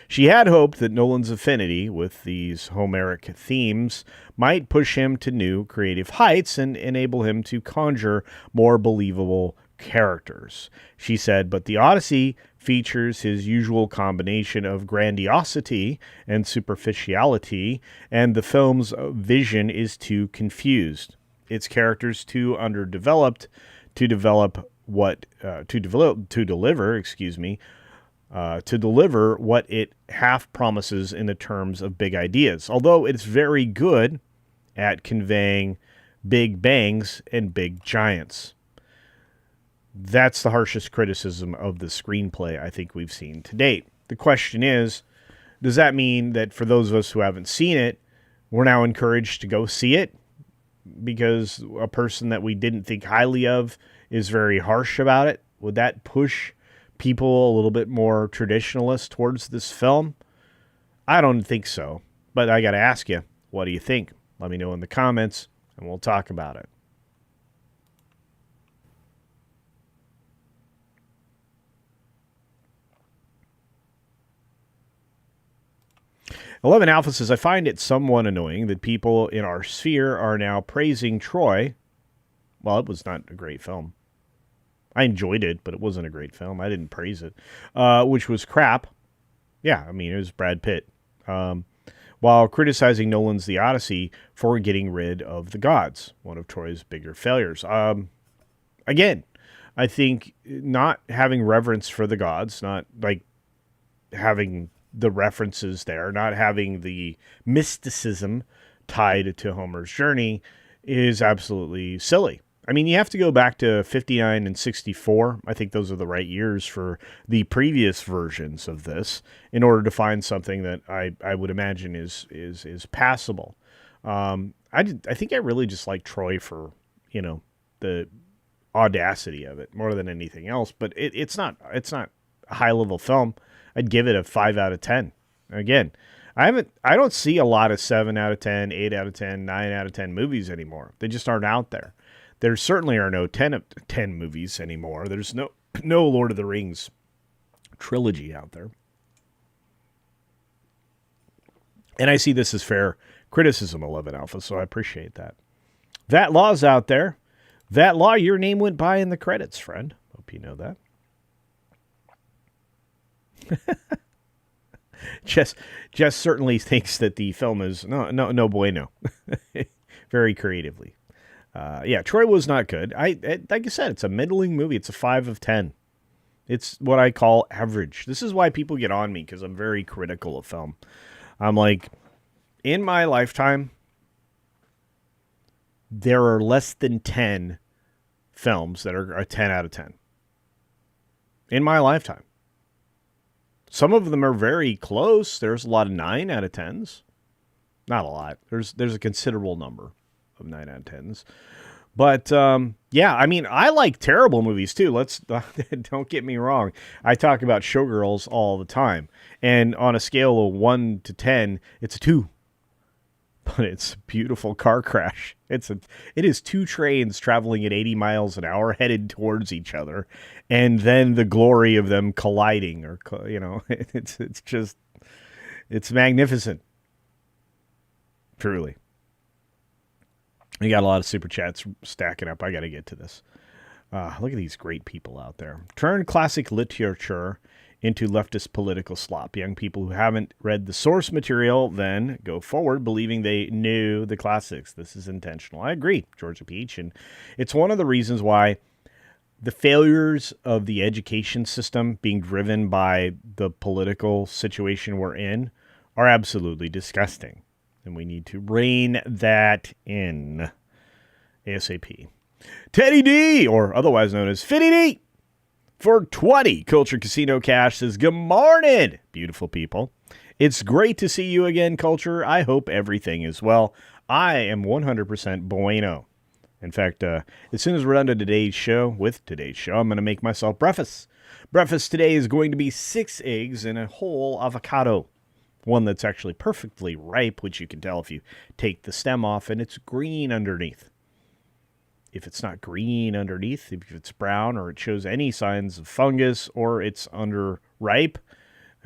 She had hoped that Nolan's affinity with these Homeric themes might push him to new creative heights and enable him to conjure more believable characters. She said, but the Odyssey features his usual combination of grandiosity and superficiality, and the film's vision is too confused. Its characters too underdeveloped to deliver what it half promises in the terms of big ideas, although it's very good at conveying big bangs and big giants. That's the harshest criticism of the screenplay I think we've seen to date. The question is, does that mean that for those of us who haven't seen it, we're now encouraged to go see it because a person that we didn't think highly of is very harsh about it? Would that push people a little bit more traditionalist towards this film? I don't think so, but I got to ask you, what do you think? Let me know in the comments, and we'll talk about it. Eleven Alpha says, I find it somewhat annoying that people in our sphere are now praising Troy. Well, it was not a great film. I enjoyed it, but it wasn't a great film. I didn't praise it, which was crap. Yeah, I mean, it was Brad Pitt. While criticizing Nolan's The Odyssey for getting rid of the gods, one of Troy's bigger failures. Again, I think not having reverence for the gods, not like having the references there, not having the mysticism tied to Homer's journey is absolutely silly. I mean, you have to go back to 59 and 64. I think those are the right years for the previous versions of this in order to find something that I would imagine is passable. I think I really just like Troy for, the audacity of it more than anything else, but it's not a high level film. I'd give it a 5 out of 10. Again, I don't see a lot of 7 out of 10, 8 out of 10, 9 out of 10 movies anymore. They just aren't out there. There certainly are no 10 of 10 movies anymore. There's no Lord of the Rings trilogy out there. And I see this as fair criticism, 11 Alpha, so I appreciate that. That Law's out there. That Law, your name went by in the credits, friend. Hope you know that. Jess certainly thinks that the film is no bueno. Very creatively. Troy was not good. Like I said, it's a middling movie. It's a 5 of 10. It's what I call average. This is why people get on me, because I'm very critical of film. I'm like, in my lifetime, there are less than 10 films that are a 10 out of 10. In my lifetime. Some of them are very close. There's a lot of 9 out of 10s. Not a lot. There's a considerable number of 9 out of 10s. But, I mean, I like terrible movies, too. Don't get me wrong. I talk about Showgirls all the time. And on a scale of 1 to 10, it's a 2. But it's a beautiful car crash. It is 2 trains traveling at 80 miles an hour headed towards each other. And then the glory of them colliding, it's magnificent. Truly. We got a lot of super chats stacking up. I got to get to this. Look at these great people out there. Turn classic literature into leftist political slop. Young people who haven't read the source material then go forward believing they knew the classics. This is intentional. I agree, Georgia Peach. And it's one of the reasons why the failures of the education system being driven by the political situation we're in are absolutely disgusting. And we need to rein that in ASAP. Teddy D, or otherwise known as Fitty D, for 20 Culture Casino Cash says, good morning, beautiful people. It's great to see you again, Culture. I hope everything is well. I am 100% bueno. In fact, as soon as we're done to today's show, I'm going to make myself breakfast. Breakfast today is going to be 6 eggs and a whole avocado. One that's actually perfectly ripe, which you can tell if you take the stem off, and it's green underneath. If it's not green underneath, if it's brown or it shows any signs of fungus or it's underripe,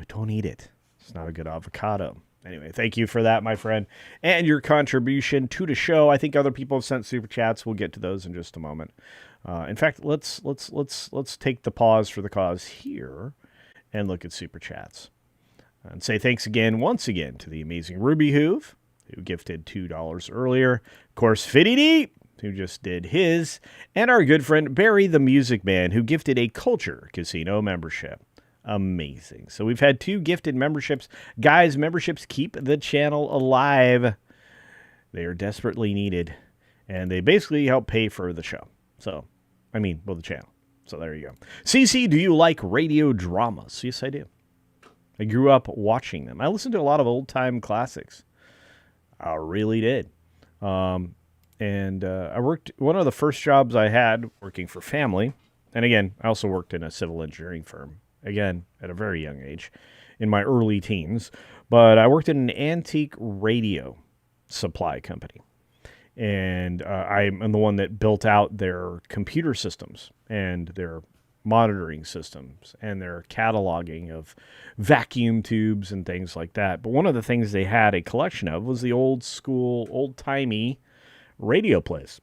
don't eat it. It's not a good avocado. Anyway, thank you for that, my friend, and your contribution to the show. I think other people have sent super chats. We'll get to those in just a moment. In fact, let's take the pause for the cause here and look at super chats. And say thanks again, once again, to the amazing Ruby Hoove, who gifted $2 earlier. Of course, Fitty D, who just did his. And our good friend Barry the Music Man, who gifted a Culture Casino membership. Amazing. So we've had 2 gifted memberships. Guys, memberships keep the channel alive. They are desperately needed. And they basically help pay for the show. The channel. So there you go. CC, do you like radio dramas? Yes, I do. I grew up watching them. I listened to a lot of old-time classics. I really did. And I worked, one of the first jobs I had working for family, and again, I also worked in a civil engineering firm, again, at a very young age, in my early teens, but I worked in an antique radio supply company. And I'm the one that built out their computer systems and their monitoring systems and their cataloging of vacuum tubes and things like that. But one of the things they had a collection of was the old school, old-timey radio plays.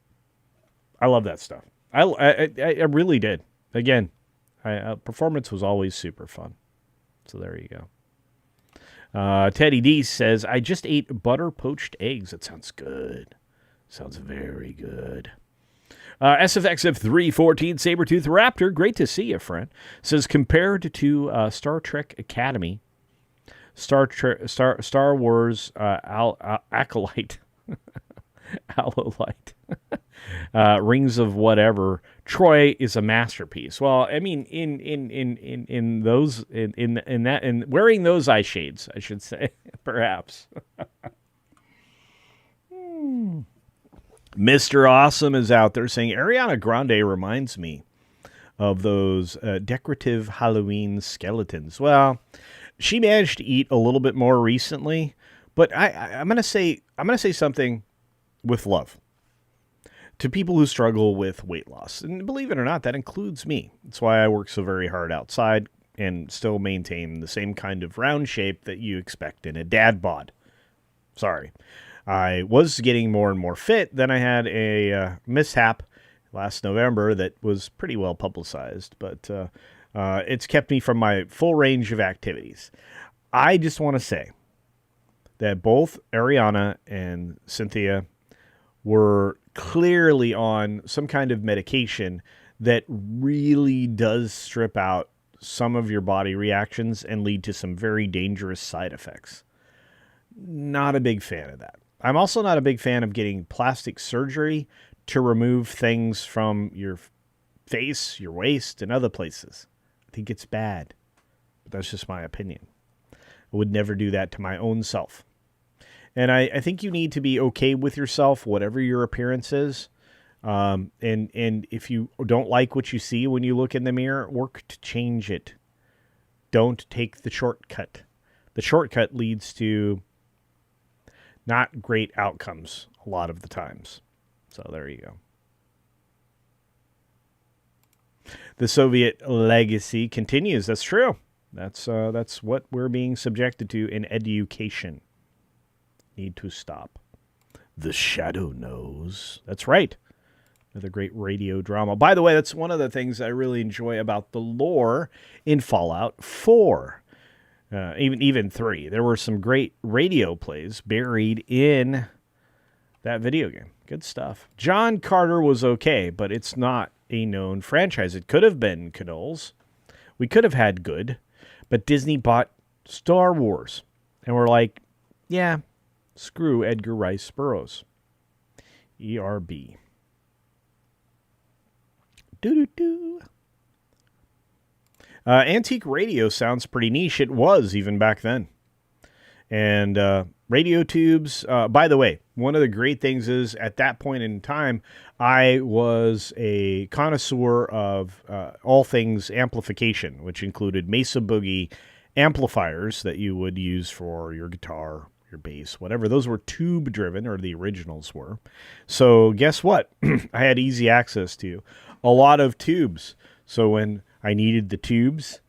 I love that stuff. I really did. Again, performance was always super fun. So there you go. Teddy D says, I just ate butter poached eggs. That sounds good. Sounds very good. SFXF314 Sabretooth Raptor, great to see you, friend. Says, compared to Star Trek Academy, Star Wars Acolyte, Alolite, Rings of Whatever. Troy is a masterpiece. Well, I mean, in those in wearing those eye shades, I should say, perhaps. Mr. Awesome is out there saying Ariana Grande reminds me of those decorative Halloween skeletons. Well, she managed to eat a little bit more recently, but I'm gonna say something with love to people who struggle with weight loss. And believe it or not, that includes me. That's why I work so very hard outside and still maintain the same kind of round shape that you expect in a dad bod. Sorry. I was getting more and more fit. Then I had a mishap last November that was pretty well publicized, but it's kept me from my full range of activities. I just want to say that both Ariana and Cynthia were clearly on some kind of medication that really does strip out some of your body reactions and lead to some very dangerous side effects. Not a big fan of that. I'm also not a big fan of getting plastic surgery to remove things from your face, your waist, and other places. I think it's bad, but that's just my opinion. I would never do that to my own self. And I think you need to be okay with yourself, whatever your appearance is. And if you don't like what you see when you look in the mirror, work to change it. Don't take the shortcut. The shortcut leads to not great outcomes a lot of the times. So there you go. The Soviet legacy continues. That's true. That's what we're being subjected to in education. Need to stop. The Shadow Knows. That's right. Another great radio drama. By the way, that's one of the things I really enjoy about the lore in Fallout 4. Even 3. There were some great radio plays buried in that video game. Good stuff. John Carter was okay, but it's not a known franchise. It could have been Knoll's. We could have had good, but Disney bought Star Wars. And we're like, yeah, screw Edgar Rice Burroughs. ERB. Doo-doo-doo. Antique radio sounds pretty niche. It was even back then. And radio tubes, by the way, one of the great things is at that point in time, I was a connoisseur of all things amplification, which included Mesa Boogie amplifiers that you would use for your guitar, your bass, whatever. Those were tube driven, or the originals were. So guess what? I had easy access to a lot of tubes. So when I needed the tubes,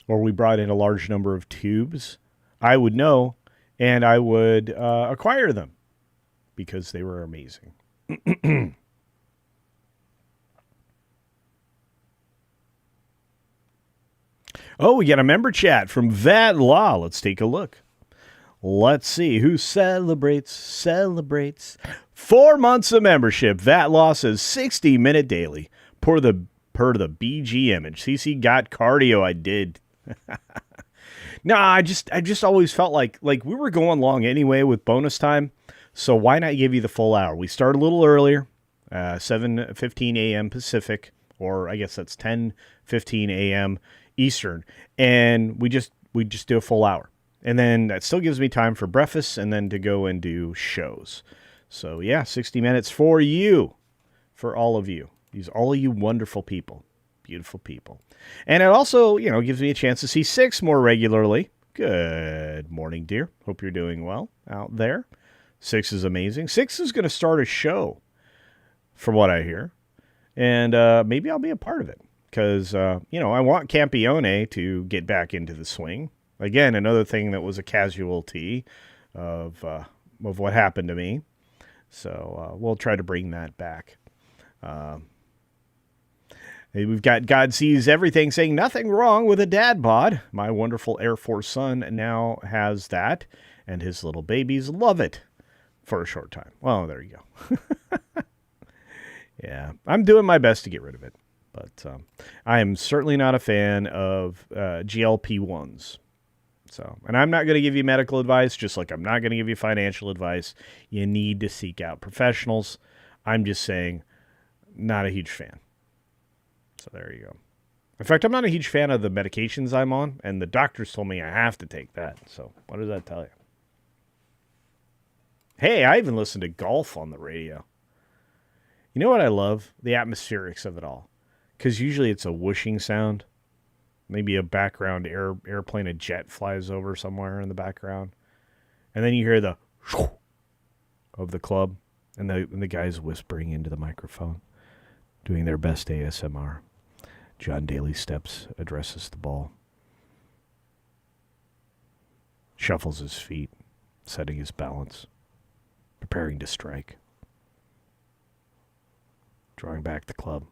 or we brought in a large number of tubes, I would know, and I would acquire them because they were amazing. Oh, we got a member chat from Vad Law. Let's take a look. Let's see who celebrates. 4 months of membership. Vat Law says 60-minute daily. Per the BG image. CC got cardio. I did. No, I just always felt like we were going long anyway with bonus time. So why not give you the full hour? We start a little earlier, 7:15 a.m. Pacific, or I guess that's 10:15 a.m. Eastern, and we just do a full hour. And then that still gives me time for breakfast and then to go and do shows. So yeah, 60 minutes for you, for all of you. All of you wonderful people, beautiful people. And it also, gives me a chance to see Six more regularly. Good morning, dear. Hope you're doing well out there. Six is amazing. Six is going to start a show, from what I hear. And maybe I'll be a part of it. Because, I want Campione to get back into the swing. Again, another thing that was a casualty of what happened to me. So we'll try to bring that back. We've got God Sees Everything saying nothing wrong with a dad bod. My wonderful Air Force son now has that, and his little babies love it for a short time. Well, there you go. Yeah, I'm doing my best to get rid of it, but I am certainly not a fan of GLP-1s. So, and I'm not going to give you medical advice, just like I'm not going to give you financial advice. You need to seek out professionals. I'm just saying, Not a huge fan. So there you go. In fact, I'm not a huge fan of the medications I'm on, and the doctors told me I have to take that. So what does that tell you? Hey, I even listen to golf on the radio. You know what I love? The atmospherics of it all. Because usually it's a whooshing sound. Maybe a background airplane, a jet flies over somewhere in the background. And then you hear the of the club. And the guys whispering into the microphone. Doing their best ASMR. John Daly steps, addresses the ball. Shuffles his feet, setting his balance. Preparing to strike. Drawing back the club.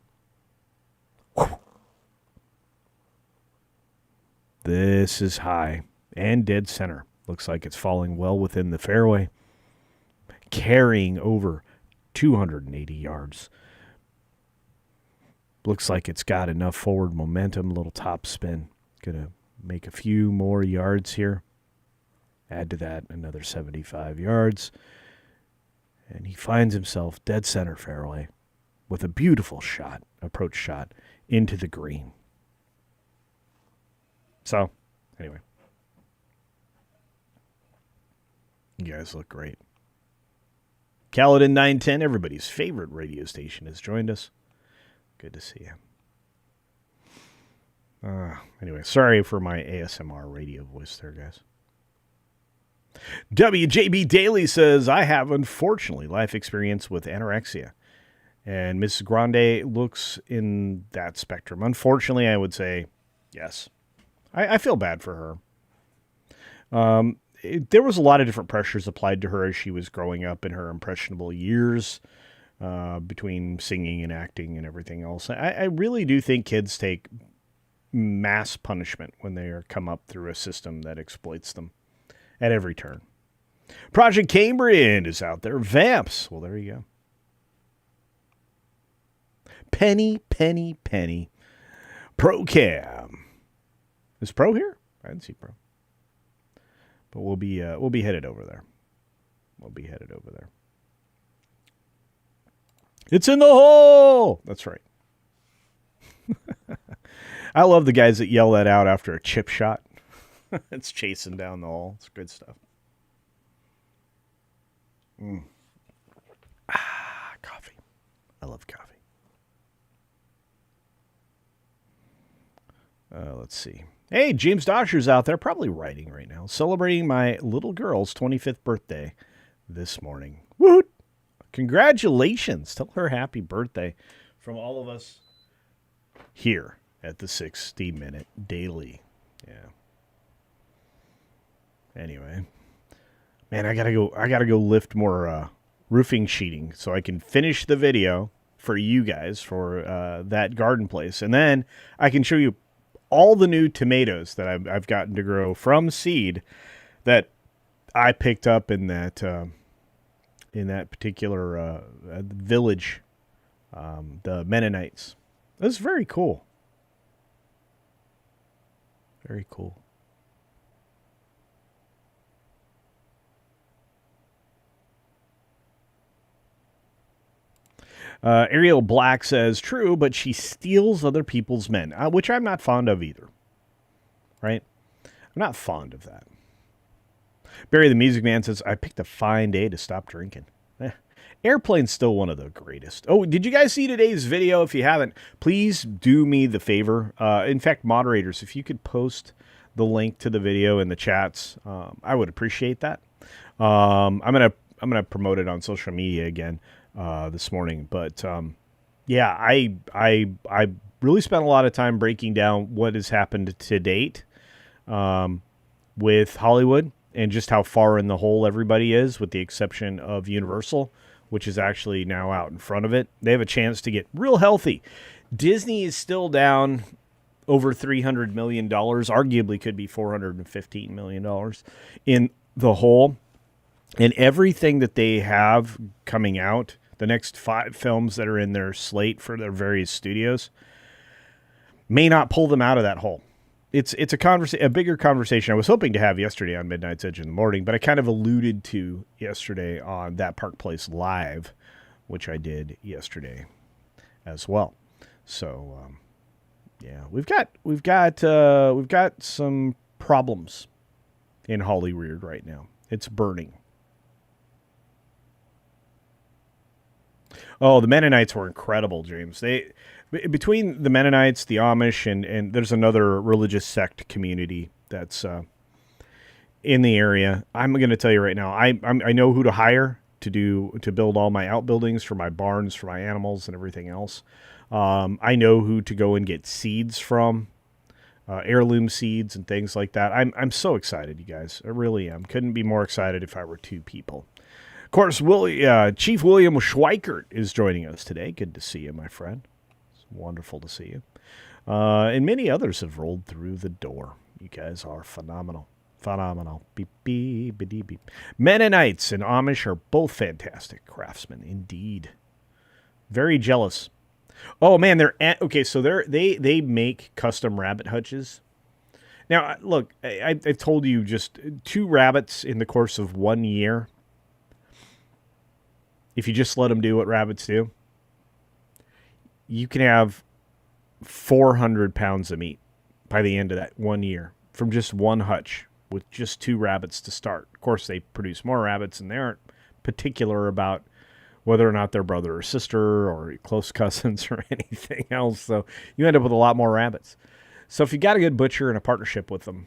This is high and dead center. Looks like it's falling well within the fairway. Carrying over 280 yards. Looks like it's got enough forward momentum. Little top spin. Gonna make a few more yards here. Add to that another 75 yards. And he finds himself dead center fairway with a beautiful shot, approach shot, into the green. So, anyway. You guys look great. Caledon 910, everybody's favorite radio station, has joined us. Good to see you. Anyway, sorry for my ASMR radio voice there, guys. WJB Daily says, I have, unfortunately, life experience with anorexia. And Mrs. Grande looks in that spectrum. Unfortunately, I would say yes. I feel bad for her. There was a lot of different pressures applied to her as she was growing up in her impressionable years, between singing and acting and everything else. I really do think kids take mass punishment when they are come up through a system that exploits them at every turn. Project Cambrian is out there. Vamps. Well, there you go. Penny. ProCam. Is Pro here? I didn't see Pro. But we'll be headed over there. It's in the hole! That's right. I love the guys that yell that out after a chip shot. It's chasing down the hole. It's good stuff. Coffee. I love coffee. Let's see. Hey, James Dosher's out there, probably writing right now, celebrating my little girl's 25th birthday this morning. Woot! Congratulations. Tell her happy birthday from all of us here at the 60-Minute Daily. Yeah. Anyway. Man, I gotta go lift more roofing sheeting so I can finish the video for you guys for that garden place. And then I can show you all the new tomatoes that I've gotten to grow from seed that I picked up in that particular village, the Mennonites. That's very cool. Very cool. Ariel Black says, true, but she steals other people's men, which I'm not fond of either. Right? I'm not fond of that. Barry the Music Man says, I picked a fine day to stop drinking. Airplane's still one of the greatest. Oh, did you guys see today's video? If you haven't, please do me the favor. In fact, moderators, if you could post the link to the video in the chats, I would appreciate that. I'm gonna promote it on social media again this morning. But yeah, I really spent a lot of time breaking down what has happened to date with Hollywood and just how far in the hole everybody is, with the exception of Universal, which is actually now out in front of it. They have a chance to get real healthy. Disney is still down over $300 million, arguably could be $415 million in the hole. And everything that they have coming out, the next 5 films that are in their slate for their various studios, may not pull them out of that hole. It's a bigger conversation I was hoping to have yesterday on Midnight's Edge in the Morning, but I kind of alluded to yesterday on That Park Place Live, which I did yesterday as well. So yeah, we've got some problems in Hollyweird right now. It's burning. Oh, the Mennonites were incredible, James. Between the Mennonites, the Amish, and there's another religious sect community that's in the area. I'm going to tell you right now, I know who to hire to build all my outbuildings for my barns, for my animals, and everything else. I know who to go and get seeds from, heirloom seeds and things like that. I'm so excited, you guys. I really am. Couldn't be more excited if I were two people. Of course, Chief William Schweikert is joining us today. Good to see you, my friend. It's wonderful to see you. And many others have rolled through the door. You guys are phenomenal. Phenomenal. Beep, beep, beep, beep. Mennonites and Amish are both fantastic craftsmen, indeed. Very jealous. Oh man, so they make custom rabbit hutches. Now, look, I've told you just 2 rabbits in the course of 1 year. If you just let them do what rabbits do, you can have 400 pounds of meat by the end of that 1 year from just one hutch with just 2 rabbits to start. Of course, they produce more rabbits, and they aren't particular about whether or not they're brother or sister or close cousins or anything else. So you end up with a lot more rabbits. So if you got a good butcher and a partnership with them,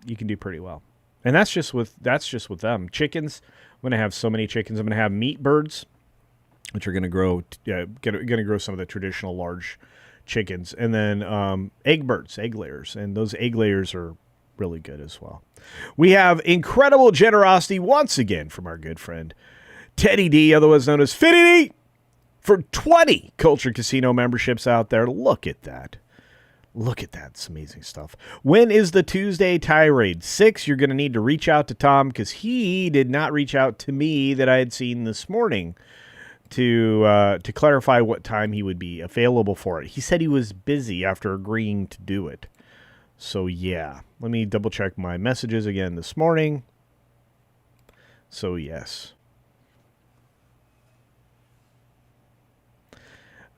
you can do pretty well. And that's just with them. Chickens, I'm going to have so many chickens. I'm going to have meat birds, which are going to grow some of the traditional large chickens, and then egg birds, egg layers, and those egg layers are really good as well. We have incredible generosity once again from our good friend Teddy D, otherwise known as Fitty D, for 20 Culture Casino memberships out there. Look at that. Look at that. It's amazing stuff. When is the Tuesday tirade? 6. You're going to need to reach out to Tom because he did not reach out to me that I had seen this morning to clarify what time he would be available for it. He said he was busy after agreeing to do it. So, yeah. Let me double check my messages again this morning. So, yes.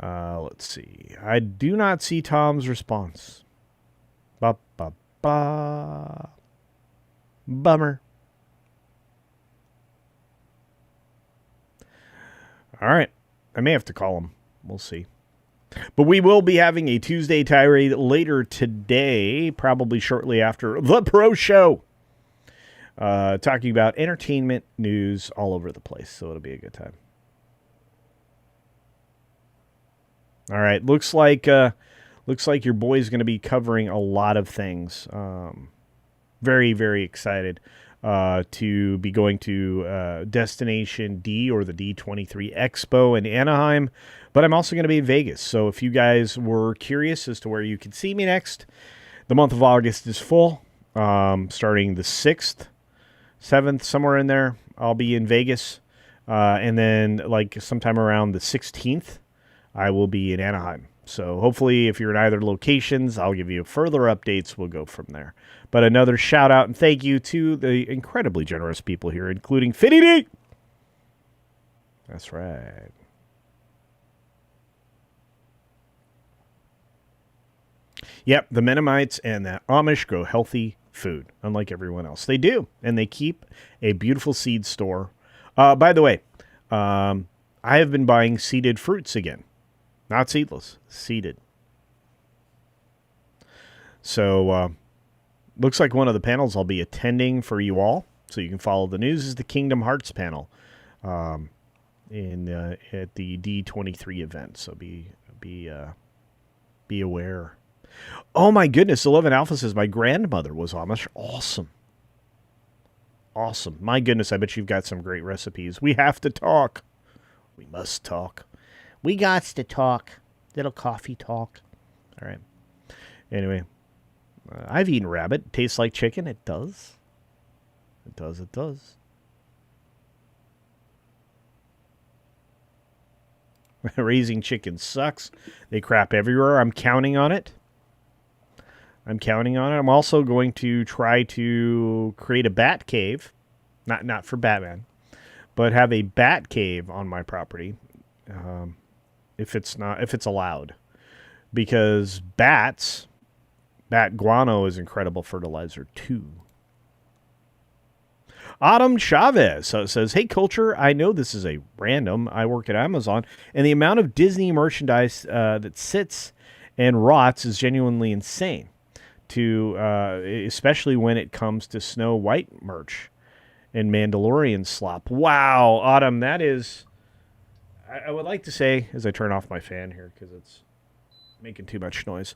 Let's see. I do not see Tom's response. Bummer. All right. I may have to call him. We'll see. But we will be having a Tuesday tirade later today, probably shortly after the Pro Show. Talking about entertainment news all over the place. So it'll be a good time. All right, looks like your boy's going to be covering a lot of things. Very, very excited to be going to Destination D or the D23 Expo in Anaheim, but I'm also going to be in Vegas. So if you guys were curious as to where you could see me next, the month of August is full. Starting the 6th, 7th, somewhere in there, I'll be in Vegas, and then like sometime around the 16th. I will be in Anaheim. So hopefully if you're in either locations, I'll give you further updates. We'll go from there. But another shout out and thank you to the incredibly generous people here, including Fitty D. That's right. Yep, the Mennonites and the Amish grow healthy food, unlike everyone else. They do, and they keep a beautiful seed store. By the way, I have been buying seeded fruits again. Not seedless, seeded. So, looks like one of the panels I'll be attending for you all, so you can follow the news, is the Kingdom Hearts panel at the D23 event. So be aware. Oh my goodness, 11 Alpha says my grandmother was Amish. Awesome. Awesome. My goodness, I bet you've got some great recipes. We have to talk. We must talk. We got to talk. Little coffee talk. All right. Anyway, I've eaten rabbit. It tastes like chicken. It does. It does. It does. Raising chickens sucks. They crap everywhere. I'm counting on it. I'm also going to try to create a bat cave. Not for Batman, but have a bat cave on my property. if it's allowed, because bat guano is incredible fertilizer too. Autumn Chavez says, "Hey, Culture, I know this is a random. I work at Amazon, and the amount of Disney merchandise that sits and rots is genuinely insane, especially when it comes to Snow White merch and Mandalorian slop." Wow, Autumn, that is... I would like to say, as I turn off my fan here, because it's making too much noise,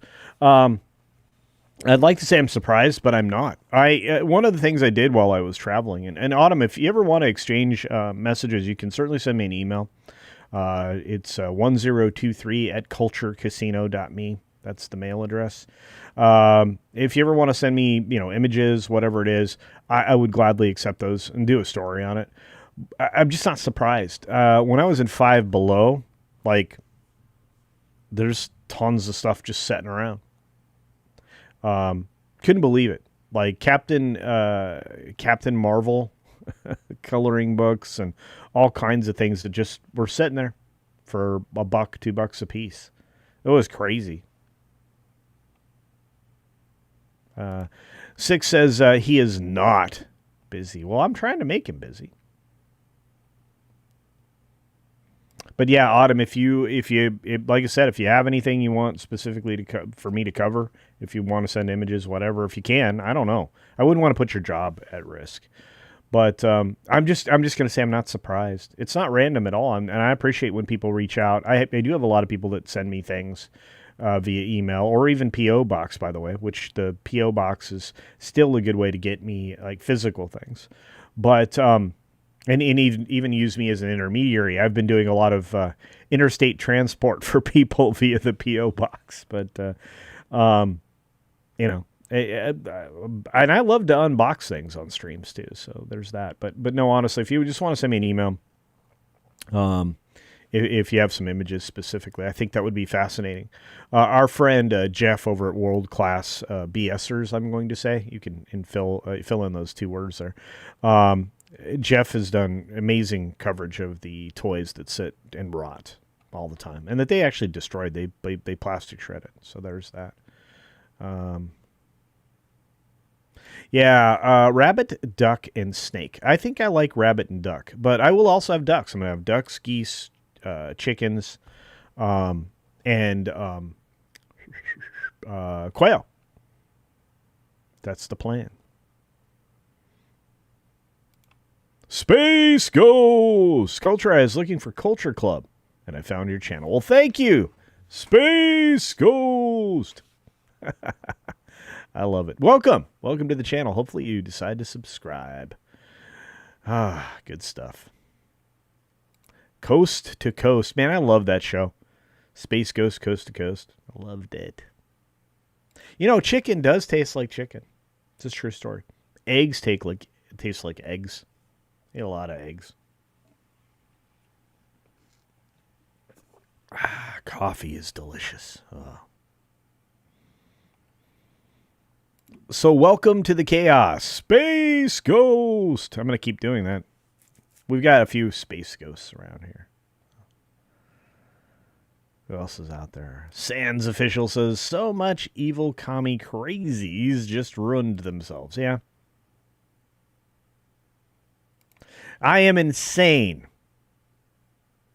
I'd like to say I'm surprised, but I'm not. One of the things I did while I was traveling, and Autumn, if you ever want to exchange messages, you can certainly send me an email. It's 1023@culturecasino.me. That's the mail address. If you ever want to send me, images, whatever it is, I would gladly accept those and do a story on it. I'm just not surprised. When I was in Five Below, there's tons of stuff just sitting around. Couldn't believe it. Like Captain Marvel coloring books and all kinds of things that just were sitting there for $1, $2 a piece. It was crazy. Six says he is not busy. Well, I'm trying to make him busy. But yeah, Autumn, if you like I said, if you have anything you want specifically for me to cover, if you want to send images, whatever, if you can, I don't know. I wouldn't want to put your job at risk. But I'm just going to say I'm not surprised. It's not random at all, and I appreciate when people reach out. I do have a lot of people that send me things via email or even P.O. Box, by the way, which the P.O. Box is still a good way to get me like physical things. But and even use me as an intermediary. I've been doing a lot of interstate transport for people via the P.O. Box. But, and I love to unbox things on streams too. So there's that. But no, honestly, if you just want to send me an email, if you have some images specifically, I think that would be fascinating. Our friend Jeff over at World Class BSers, I'm going to say, you can fill in those two words there. Jeff has done amazing coverage of the toys that sit and rot all the time, and that they actually destroyed. They plastic shredded. So there's that. Rabbit, duck, and snake. I think I like rabbit and duck, but I will also have ducks. I'm going to have ducks, geese, chickens, and quail. That's the plan. Space Ghost! Culture, I was looking for Culture Club, and I found your channel. Well, thank you, Space Ghost! I love it. Welcome to the channel. Hopefully you decide to subscribe. Good stuff. Coast to Coast. Man, I love that show. Space Ghost, Coast to Coast. I loved it. Chicken does taste like chicken. It's a true story. Eggs taste like eggs. Eat a lot of eggs. Coffee is delicious. So welcome to the chaos. Space Ghost. I'm going to keep doing that. We've got a few Space Ghosts around here. Who else is out there? Sans Official says, so much evil commie crazies just ruined themselves. Yeah. I am insane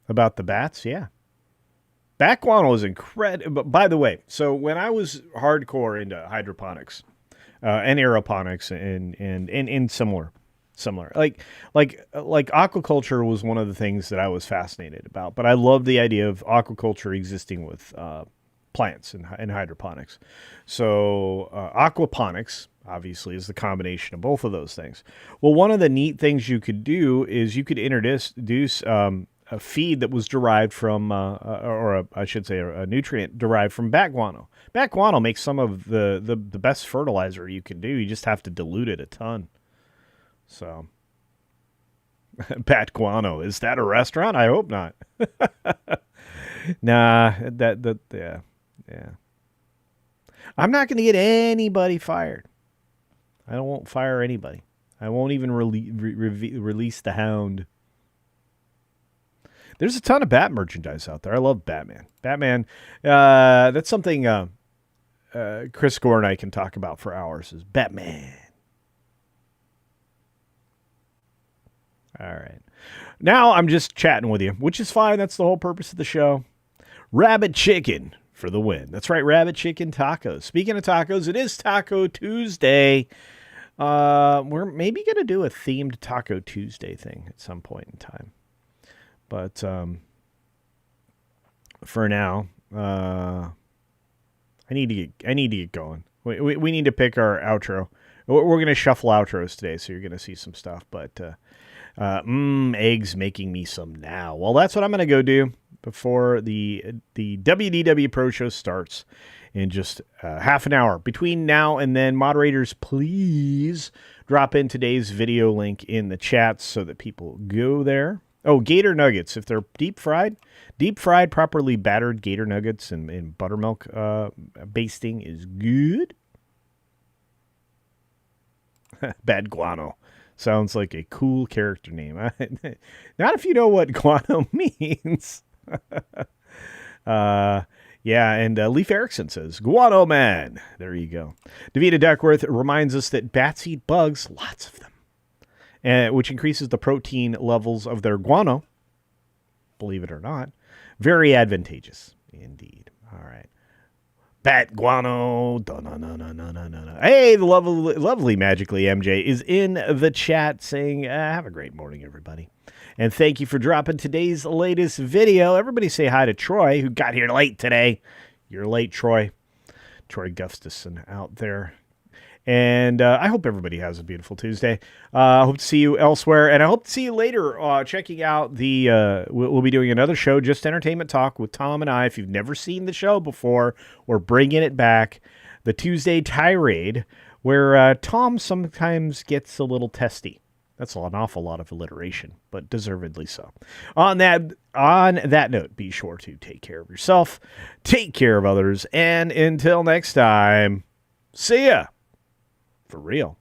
about the bats. Yeah. Bat guano is incredible. By the way, so when I was hardcore into hydroponics and aeroponics and similar, like aquaculture was one of the things that I was fascinated about. But I love the idea of aquaculture existing with plants and hydroponics. So aquaponics, obviously, is the combination of both of those things. Well, one of the neat things you could do is you could introduce a feed that was derived from, a nutrient derived from bat guano. Bat guano makes some of the best fertilizer you can do. You just have to dilute it a ton. So, Bat Guano, is that a restaurant? I hope not. Nah, yeah. I'm not going to get anybody fired. I won't fire anybody. I won't even release the hound. There's a ton of Bat merchandise out there. I love Batman. Batman, that's something Chris Gore and I can talk about for hours, is Batman. All right. Now I'm just chatting with you, which is fine. That's the whole purpose of the show. Rabbit chicken for the win. That's right, rabbit chicken tacos. Speaking of tacos, it is Taco Tuesday. We're maybe going to do a themed Taco Tuesday thing at some point in time. But for now, I need to get going. We need to pick our outro. We're going to shuffle outros today, so you're going to see some stuff. But eggs making me some now. Well, that's what I'm going to go do before the WDW Pro Show starts in just half an hour. Between now and then, moderators, please drop in today's video link in the chat so that people go there. Oh, gator nuggets. If they're deep fried, properly battered gator nuggets and buttermilk basting is good. Bad Guano. Sounds like a cool character name. Not if you know what guano means. Yeah, and Leif Erikson says, Guano Man. There you go. Davita Duckworth reminds us that bats eat bugs, lots of them, which increases the protein levels of their guano. Believe it or not. Very advantageous indeed. All right. Bat guano. Hey, the lovely Magically MJ is in the chat saying, have a great morning, everybody. And thank you for dropping today's latest video. Everybody say hi to Troy, who got here late today. You're late, Troy. Troy Gustafson out there. And I hope everybody has a beautiful Tuesday. I hope to see you elsewhere. And I hope to see you later checking out the... we'll be doing another show, Just Entertainment Talk, with Tom and I. If you've never seen the show before, we're bringing it back. The Tuesday Tirade, where Tom sometimes gets a little testy. That's an awful lot of alliteration, but deservedly so. On that note, be sure to take care of yourself, take care of others, and until next time, see ya. For real.